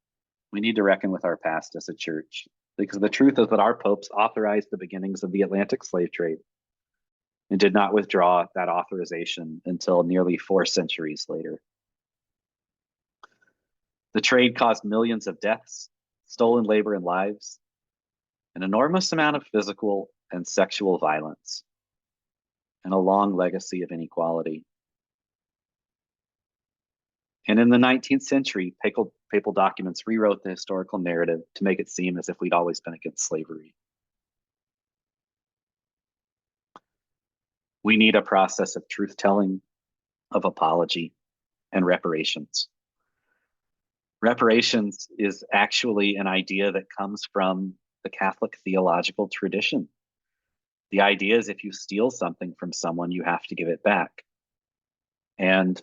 We need to reckon with our past as a church. Because the truth is that our popes authorized the beginnings of the Atlantic slave trade and did not withdraw that authorization until nearly 4 centuries later. The trade caused millions of deaths, stolen labor and lives, an enormous amount of physical and sexual violence, and a long legacy of inequality. And in the 19th century, papal documents rewrote the historical narrative to make it seem as if we'd always been against slavery. We need a process of truth-telling, of apology, and reparations. Reparations is actually an idea that comes from the Catholic theological tradition. The idea is if you steal something from someone, you have to give it back. And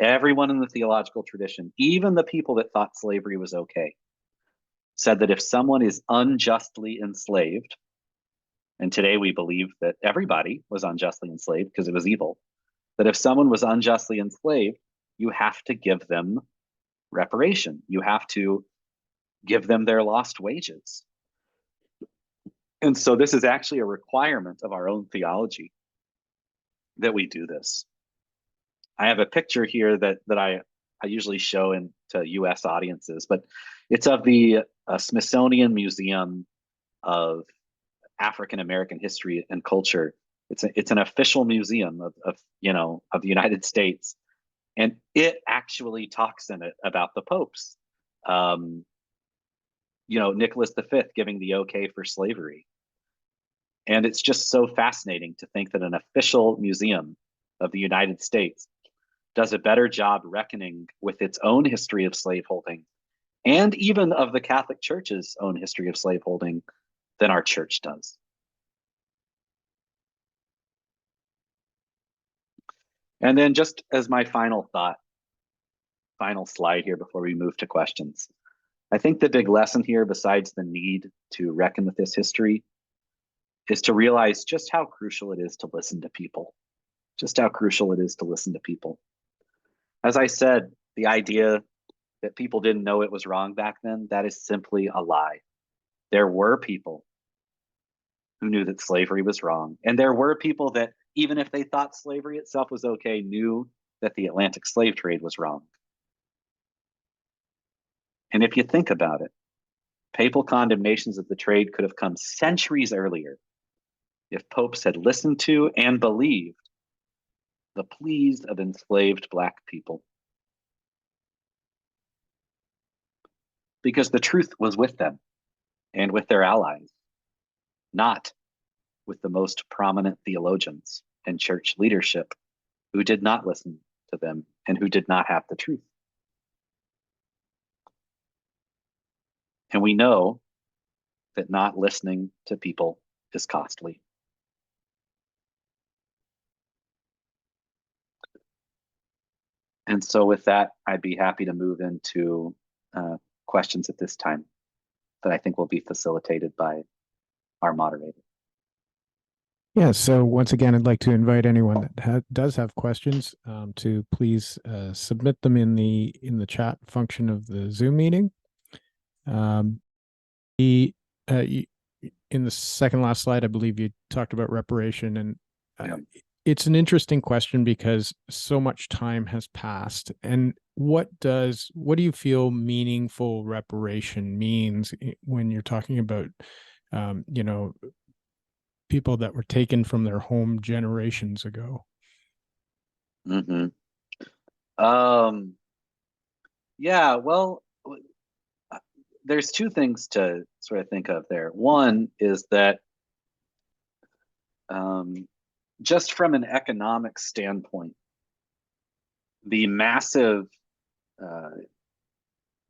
everyone in the theological tradition, even the people that thought slavery was okay, said that if someone is unjustly enslaved, and today we believe that everybody was unjustly enslaved because it was evil, that if someone was unjustly enslaved, you have to give them reparation. You have to give them their lost wages. And so this is actually a requirement of our own theology that we do this. I have a picture here that I usually show to US audiences, but it's of the Smithsonian Museum of African American History and Culture. It's an official museum of the United States, and it actually talks in it about the popes. Nicholas V giving the okay for slavery. And it's just so fascinating to think that an official museum of the United States does a better job reckoning with its own history of slaveholding and even of the Catholic Church's own history of slaveholding than our church does. And then just as my final thought, final slide here before we move to questions, I think the big lesson here, besides the need to reckon with this history, is to realize just how crucial it is to listen to people. Just how crucial it is to listen to people. As I said, the idea that people didn't know it was wrong back then, that is simply a lie. There were people who knew that slavery was wrong. And there were people that, even if they thought slavery itself was okay, knew that the Atlantic slave trade was wrong. And if you think about it, papal condemnations of the trade could have come centuries earlier if popes had listened to and believed the pleas of enslaved Black people. Because the truth was with them and with their allies, not with the most prominent theologians and church leadership who did not listen to them and who did not have the truth. And we know that not listening to people is costly. And so with that, I'd be happy to move into questions at this time that I think will be facilitated by our moderator. Yeah, so once again, I'd like to invite anyone that does have questions to please submit them in the chat function of the Zoom meeting. In the second last slide, I believe you talked about reparation, and it's an interesting question because so much time has passed. And what do you feel meaningful reparation means when you're talking about, people that were taken from their home generations ago? Mm-hmm. Yeah, well, there's two things to sort of think of there. One is that just from an economic standpoint, the massive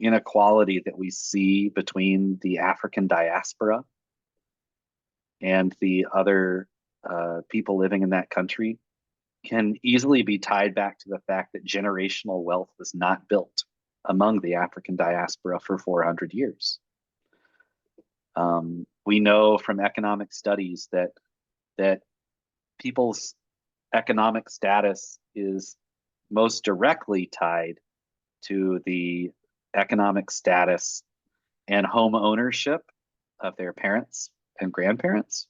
inequality that we see between the African diaspora and the other people living in that country can easily be tied back to the fact that generational wealth was not built among the African diaspora for 400 years. We know from economic studies that people's economic status is most directly tied to the economic status and home ownership of their parents and grandparents.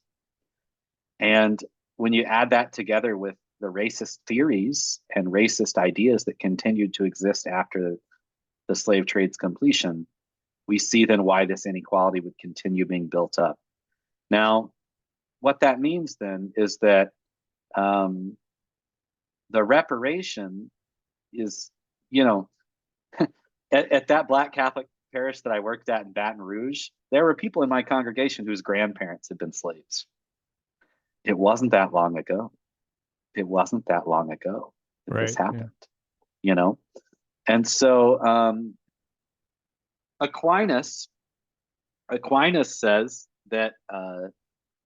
And when you add that together with the racist theories and racist ideas that continued to exist after the slave trade's completion, we see then why this inequality would continue being built up. Now, what that means then is that the reparation is, at that Black Catholic parish that I worked at in Baton Rouge, there were people in my congregation whose grandparents had been slaves. It wasn't that long ago. It wasn't that long ago that this happened, And so Aquinas says that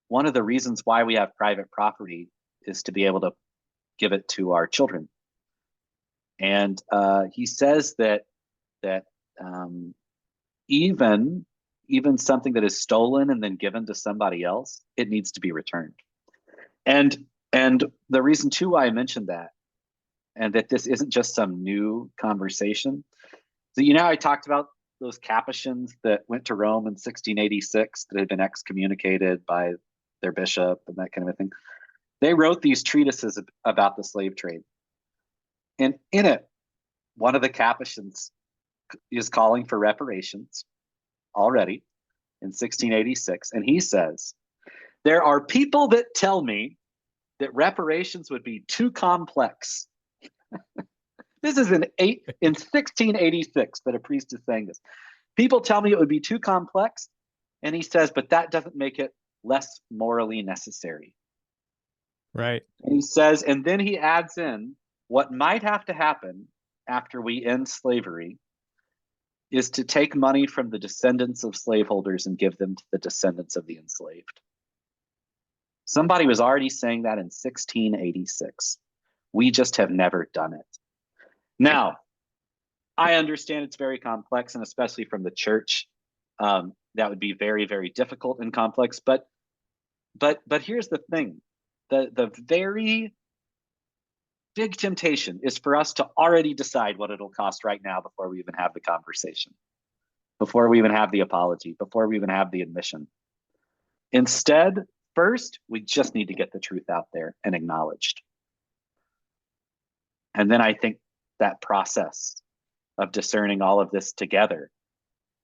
one of the reasons why we have private property is to be able to give it to our children. And he says that even something that is stolen and then given to somebody else, it needs to be returned. And the reason too why I mentioned that, and that this isn't just some new conversation. So I talked about those Capuchins that went to Rome in 1686 that had been excommunicated by their bishop and that kind of a thing. They wrote these treatises about the slave trade. And in it, one of the Capuchins is calling for reparations already in 1686. And he says, there are people that tell me that reparations would be too complex. This is in 1686 that a priest is saying this. People tell me it would be too complex. And he says, but that doesn't make it less morally necessary. Right. And he says, and then he adds in what might have to happen after we end slavery is to take money from the descendants of slaveholders and give them to the descendants of the enslaved. Somebody was already saying that in 1686. We just have never done it. Now, I understand it's very complex, and especially from the church, that would be very, very difficult and complex. But here's the thing: the very big temptation is for us to already decide what it'll cost right now before we even have the conversation, before we even have the apology, before we even have the admission. Instead, first, we just need to get the truth out there and acknowledged. And then I think that process of discerning all of this together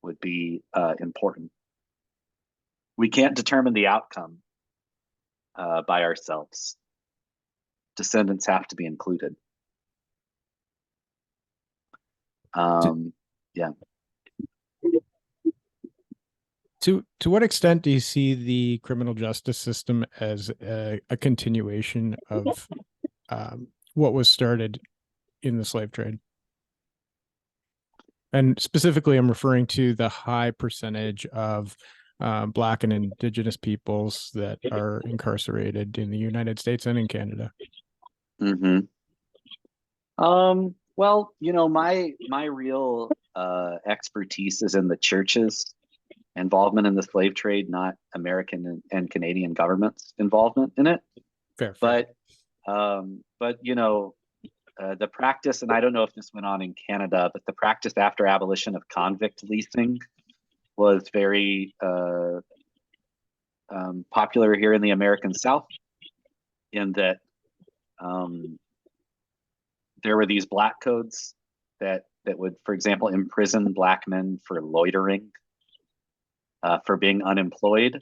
would be important. We can't determine the outcome by ourselves. Descendants have to be included. Yeah. To what extent do you see the criminal justice system as a continuation of what was started in the slave trade? And specifically, I'm referring to the high percentage of Black and Indigenous peoples that are incarcerated in the United States and in Canada. Mm-hmm. Well, my real expertise is in the church's involvement in the slave trade, not American and Canadian government's involvement in it. Fair. But the practice, and I don't know if this went on in Canada, but the practice after abolition of convict leasing was very popular here in the American South, in that there were these black codes that would, for example, imprison Black men for loitering, for being unemployed.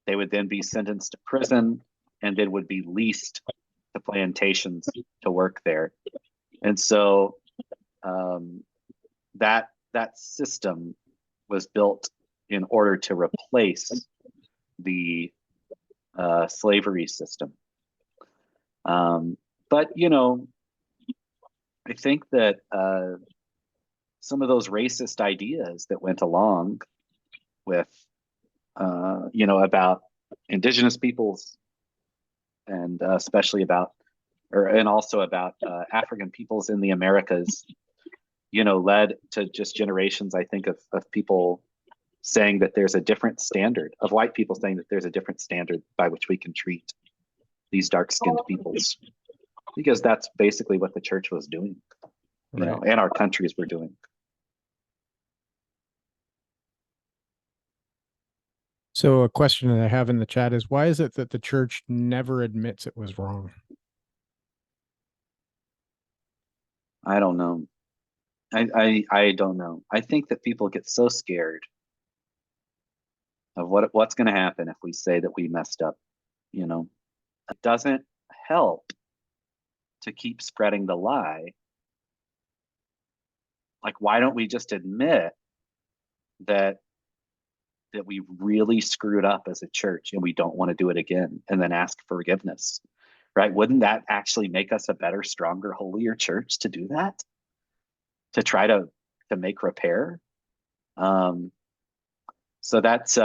They would then be sentenced to prison and then would be leased to plantations to work there. And so that system was built in order to replace the slavery system. But I think that some of those racist ideas that went along with about Indigenous peoples, and especially about African peoples in the Americas, led to just generations, I think, of people saying that there's a different standard, of white people saying that there's a different standard by which we can treat these dark-skinned peoples, because that's basically what the church was doing, and our countries were doing. So a question that I have in the chat is, why is it that the church never admits it was wrong? I don't know. I don't know. I think that people get so scared of what's going to happen if we say that we messed up. You know, it doesn't help to keep spreading the lie. Like, why don't we just admit that we really screwed up as a church and we don't want to do it again, and then ask forgiveness, right? Wouldn't that actually make us a better, stronger, holier church to do that? To try to make repair? So that's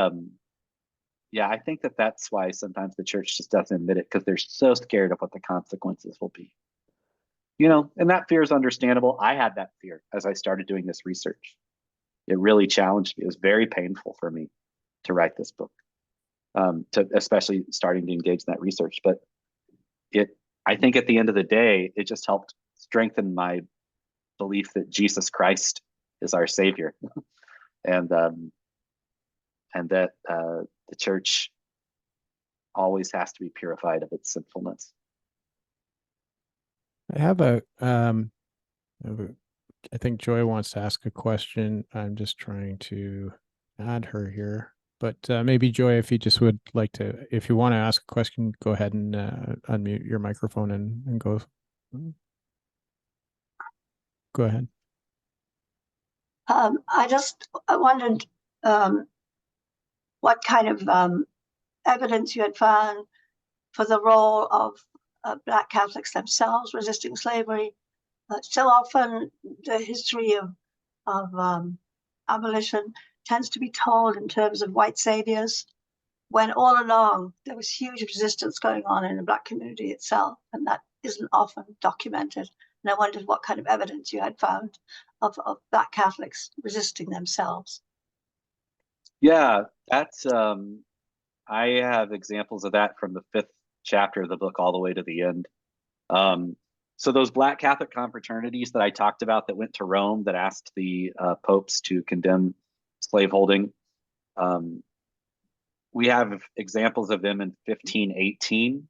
yeah, I think that that's why sometimes the church just doesn't admit it, because they're so scared of what the consequences will be. You know, and that fear is understandable. I had that fear as I started doing this research. It really challenged me. It was very painful for me to write this book, to especially starting to engage in that research. But I think at the end of the day, it just helped strengthen my belief that Jesus Christ is our Savior, and that the church always has to be purified of its sinfulness. I have I think Joy wants to ask a question. I'm just trying to add her here, but maybe Joy, if you just would like to, if you want to ask a question, go ahead and unmute your microphone and go. Go ahead. I wondered what kind of evidence you had found for the role of Black Catholics themselves resisting slavery. So often the history of abolition tends to be told in terms of white saviors, when all along there was huge resistance going on in the Black community itself, and that isn't often documented. And I wondered what kind of evidence you had found of Black Catholics resisting themselves. Yeah, that's I have examples of that from the 5th chapter of the book all the way to the end. So those Black Catholic confraternities that I talked about that went to Rome, that asked the popes to condemn slaveholding, we have examples of them in 1518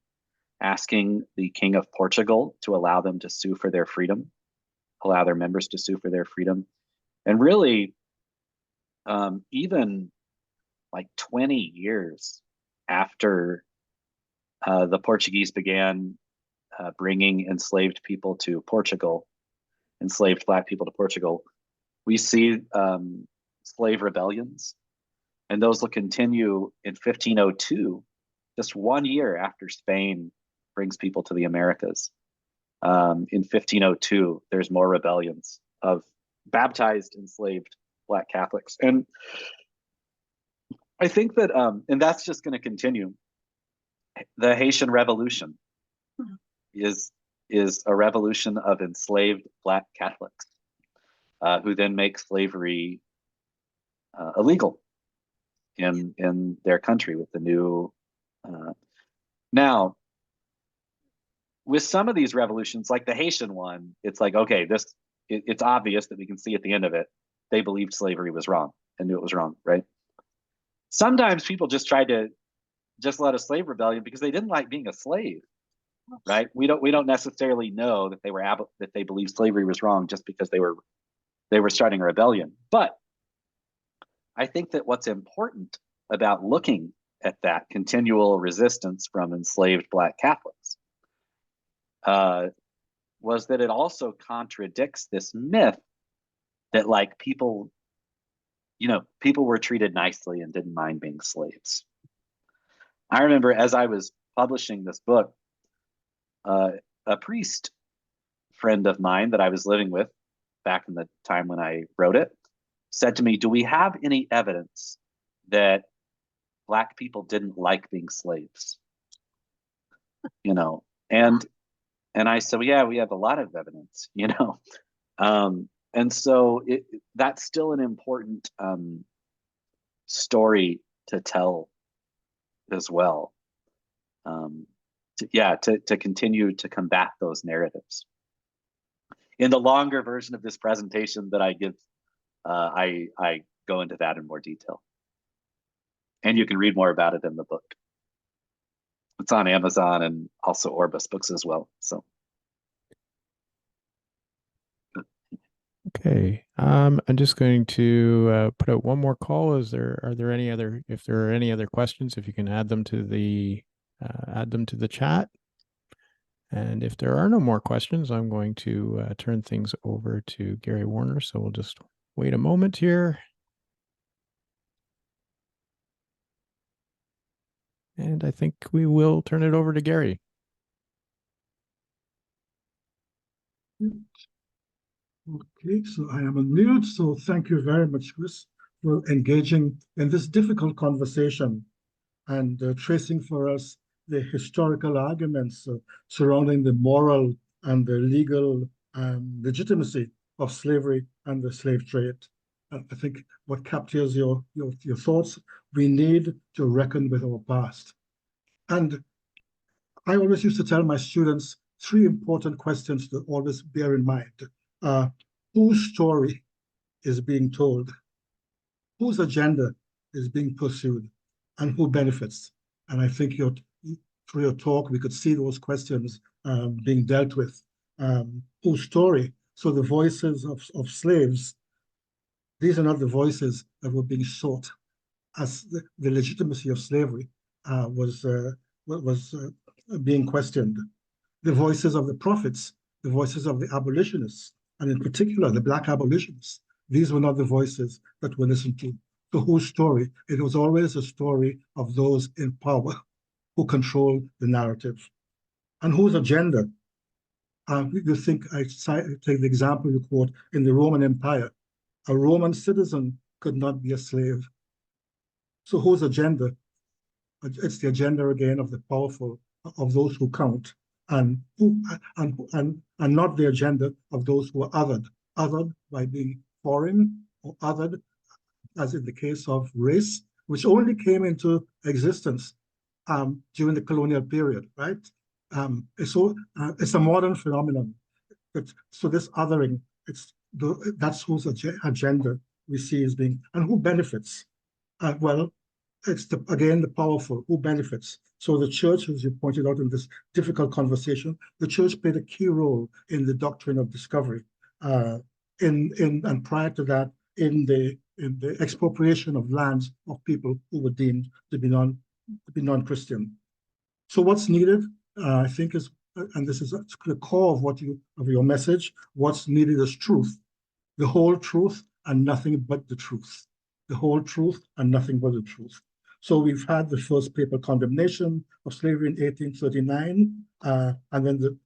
asking the King of Portugal to allow them to sue for their freedom, allow their members to sue for their freedom. And really, even like 20 years after the Portuguese began bringing enslaved people to Portugal, enslaved Black people to Portugal, we see slave rebellions. And those will continue in 1502, just 1 year after Spain brings people to the Americas. In 1502, there's more rebellions of baptized enslaved Black Catholics. And I think that, and that's just going to continue. The Haitian Revolution is a revolution of enslaved Black Catholics who then make slavery illegal in their country with the new. Now, with some of these revolutions, like the Haitian one, it's like, okay, it's obvious that we can see at the end of it, they believed slavery was wrong and knew it was wrong, right? Sometimes people just tried to just let a slave rebellion because they didn't like being a slave, right? We don't necessarily know that they believed slavery was wrong just because they were starting a rebellion. But I think that what's important about looking at that continual resistance from enslaved Black Catholics was that it also contradicts this myth that like people were treated nicely and didn't mind being slaves. I remember as I was publishing this book, a priest friend of mine that I was living with back in the time when I wrote it said to me, "Do we have any evidence that Black people didn't like being slaves?" You know, and I said, well, yeah, we have a lot of evidence, you know. And so that's still an important story to tell as well. To continue to combat those narratives. In the longer version of this presentation that I give, I go into that in more detail. And you can read more about it in the book. It's on Amazon and also Orbis Books as well. So. Okay, I'm just going to put out one more call. If there are any other questions, if you can add them to the chat. And if there are no more questions, I'm going to turn things over to Gary Warner. So we'll just wait a moment here. And I think we will turn it over to Gary. Okay, so I am on mute. So thank you very much, Chris, for engaging in this difficult conversation and tracing for us the historical arguments surrounding the moral and the legal legitimacy of slavery and the slave trade. I think what captures your thoughts, we need to reckon with our past. And I always used to tell my students 3 important questions to always bear in mind. Whose story is being told? Whose agenda is being pursued? And who benefits? And I think through your talk, we could see those questions being dealt with. Whose story? So the voices of slaves, these are not the voices that were being sought as the legitimacy of slavery was being questioned. The voices of the prophets, the voices of the abolitionists, and in particular, the Black abolitionists, these were not the voices that were listened to. The whole story, it was always a story of those in power who control the narrative. And whose agenda? You think, I take the example you quote in the Roman Empire. A Roman citizen could not be a slave. So whose agenda? It's the agenda again of the powerful, of those who count, and not the agenda of those who are othered by being foreign, or othered, as in the case of race, which only came into existence during the colonial period, right? It's a modern phenomenon. So this othering, that's whose agenda we see as being, and who benefits? Well, it's again the powerful who benefits. So the church, as you pointed out in this difficult conversation, the church played a key role in the doctrine of discovery, and prior to that, in the expropriation of lands of people who were deemed to be non-Christian. So what's needed, I think, is, and this is the core of your message. What's needed is truth, the whole truth and nothing but the truth. The whole truth and nothing but the truth. So we've had the first papal condemnation of slavery in 1839, and then the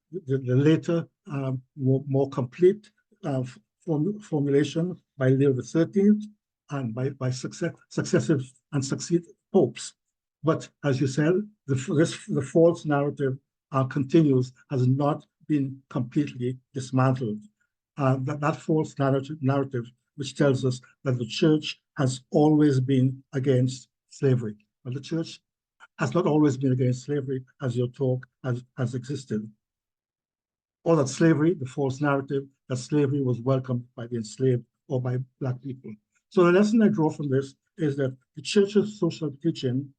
later, more complete formulation by Leo XIII and by successive and succeeding popes. But as you said, the false narrative continues, has not been completely dismantled. That false narrative, which tells us that the church has always been against slavery. But the church has not always been against slavery, as your talk has existed. Or that slavery, the false narrative, that slavery was welcomed by the enslaved or by Black people. So the lesson I draw from this is that the church's social teaching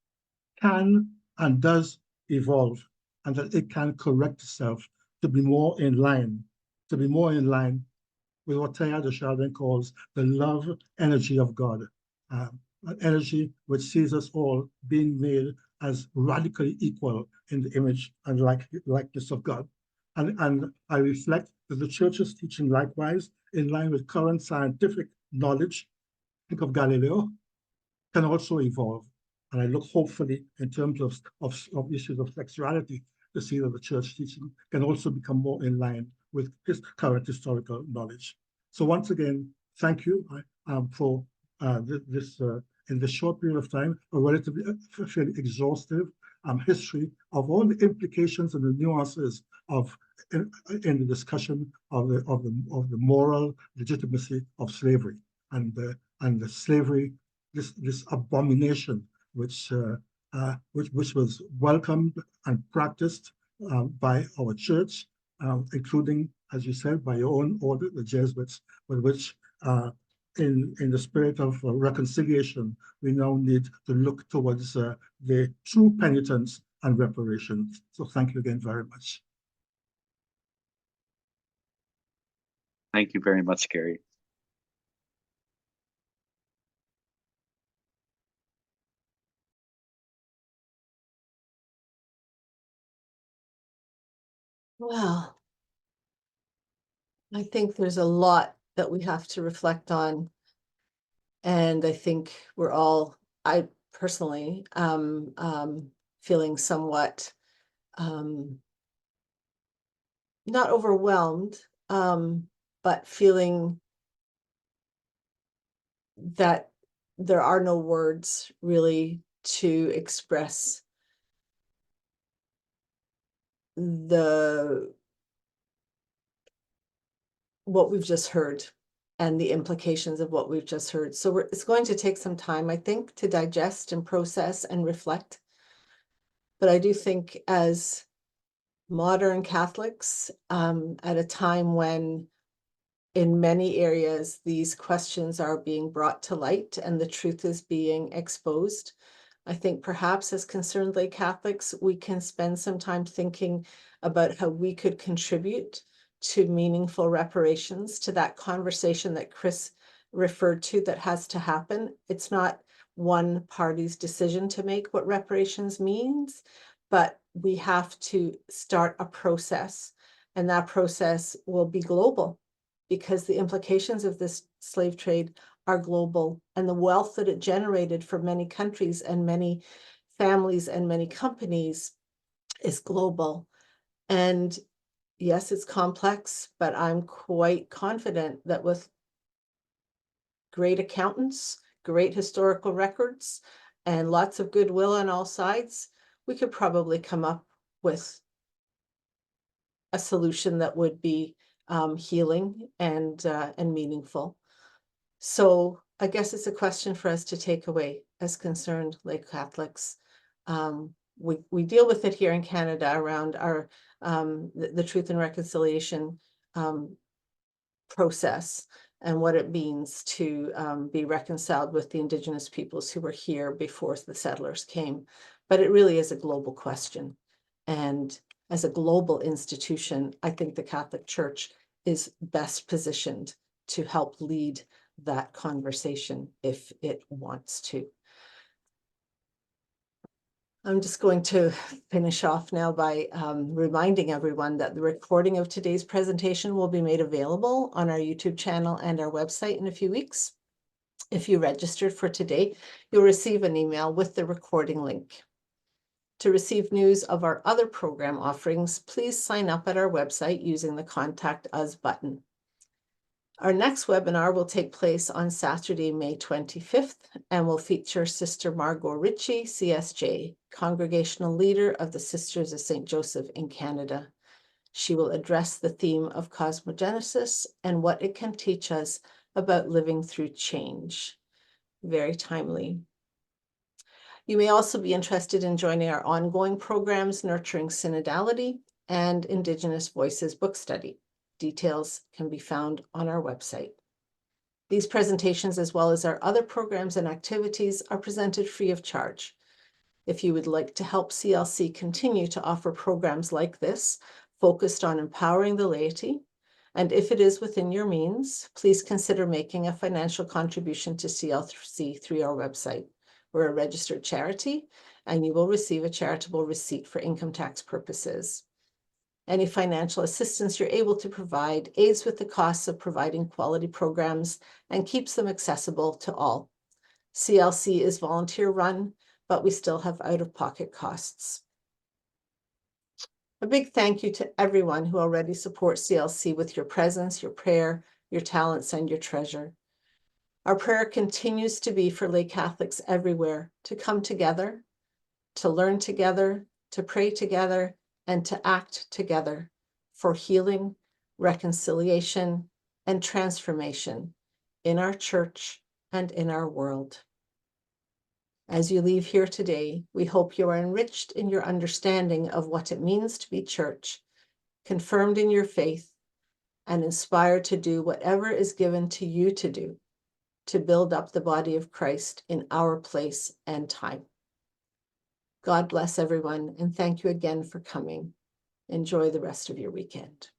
can and does evolve, and that it can correct itself to be more in line with what Teilhard de Chardin calls the love energy of God, an energy which sees us all being made as radically equal in the image and likeness of God. And I reflect that the church's teaching likewise, in line with current scientific knowledge, think of Galileo, can also evolve. And I look hopefully in terms of issues of sexuality to see that the church teaching can also become more in line with his current historical knowledge. So once again, thank you for this, in this short period of time, a relatively fairly exhaustive history of all the implications and the nuances in the discussion of the moral legitimacy of slavery and the slavery, this abomination which was welcomed and practiced by our church, including, as you said, by your own order, the Jesuits, with which in the spirit of reconciliation, we now need to look towards the true penitence and reparations. So thank you again very much. Thank you very much, Gary. Well, I think there's a lot that we have to reflect on. And I think we're all, I personally, feeling somewhat not overwhelmed, but feeling that there are no words really to express what we've just heard and the implications of what we've just heard. So it's going to take some time, I think, to digest and process and reflect. But I do think as modern Catholics, at a time when in many areas these questions are being brought to light and the truth is being exposed, I think perhaps as concerned lay Catholics, we can spend some time thinking about how we could contribute to meaningful reparations, to that conversation that Chris referred to that has to happen. It's not one party's decision to make what reparations means, but we have to start a process, and that process will be global because the implications of this slave trade are global, and the wealth that it generated for many countries and many families and many companies is global. And yes, it's complex, but I'm quite confident that with great accountants, great historical records, and lots of goodwill on all sides, we could probably come up with a solution that would be healing and meaningful. So I guess it's a question for us to take away as concerned lay Catholics. We deal with it here in Canada around our the Truth and Reconciliation process and what it means to be reconciled with the Indigenous peoples who were here before the settlers came. But it really is a global question. And as a global institution, I think the Catholic Church is best positioned to help lead that conversation if it wants to. I'm just going to finish off now by reminding everyone that the recording of today's presentation will be made available on our YouTube channel and our website in a few weeks. If you registered for today, you'll receive an email with the recording link. To receive news of our other program offerings, please sign up at our website using the Contact Us button. Our next webinar will take place on Saturday, May 25th, and will feature Sister Margot Ritchie, CSJ, Congregational Leader of the Sisters of St. Joseph in Canada. She will address the theme of cosmogenesis and what it can teach us about living through change. Very timely. You may also be interested in joining our ongoing programs, Nurturing Synodality and Indigenous Voices book study. Details can be found on our website. These presentations, as well as our other programs and activities, are presented free of charge. If you would like to help CLC continue to offer programs like this, focused on empowering the laity, and if it is within your means, please consider making a financial contribution to CLC through our website. We're a registered charity, and you will receive a charitable receipt for income tax purposes. Any financial assistance you're able to provide aids with the costs of providing quality programs and keeps them accessible to all. CLC is volunteer run, but we still have out-of-pocket costs. A big thank you to everyone who already supports CLC with your presence, your prayer, your talents, and your treasure. Our prayer continues to be for lay Catholics everywhere to come together, to learn together, to pray together, and to act together for healing, reconciliation, and transformation in our church and in our world. As you leave here today, we hope you are enriched in your understanding of what it means to be church, confirmed in your faith, and inspired to do whatever is given to you to do to build up the body of Christ in our place and time. God bless everyone, and thank you again for coming. Enjoy the rest of your weekend.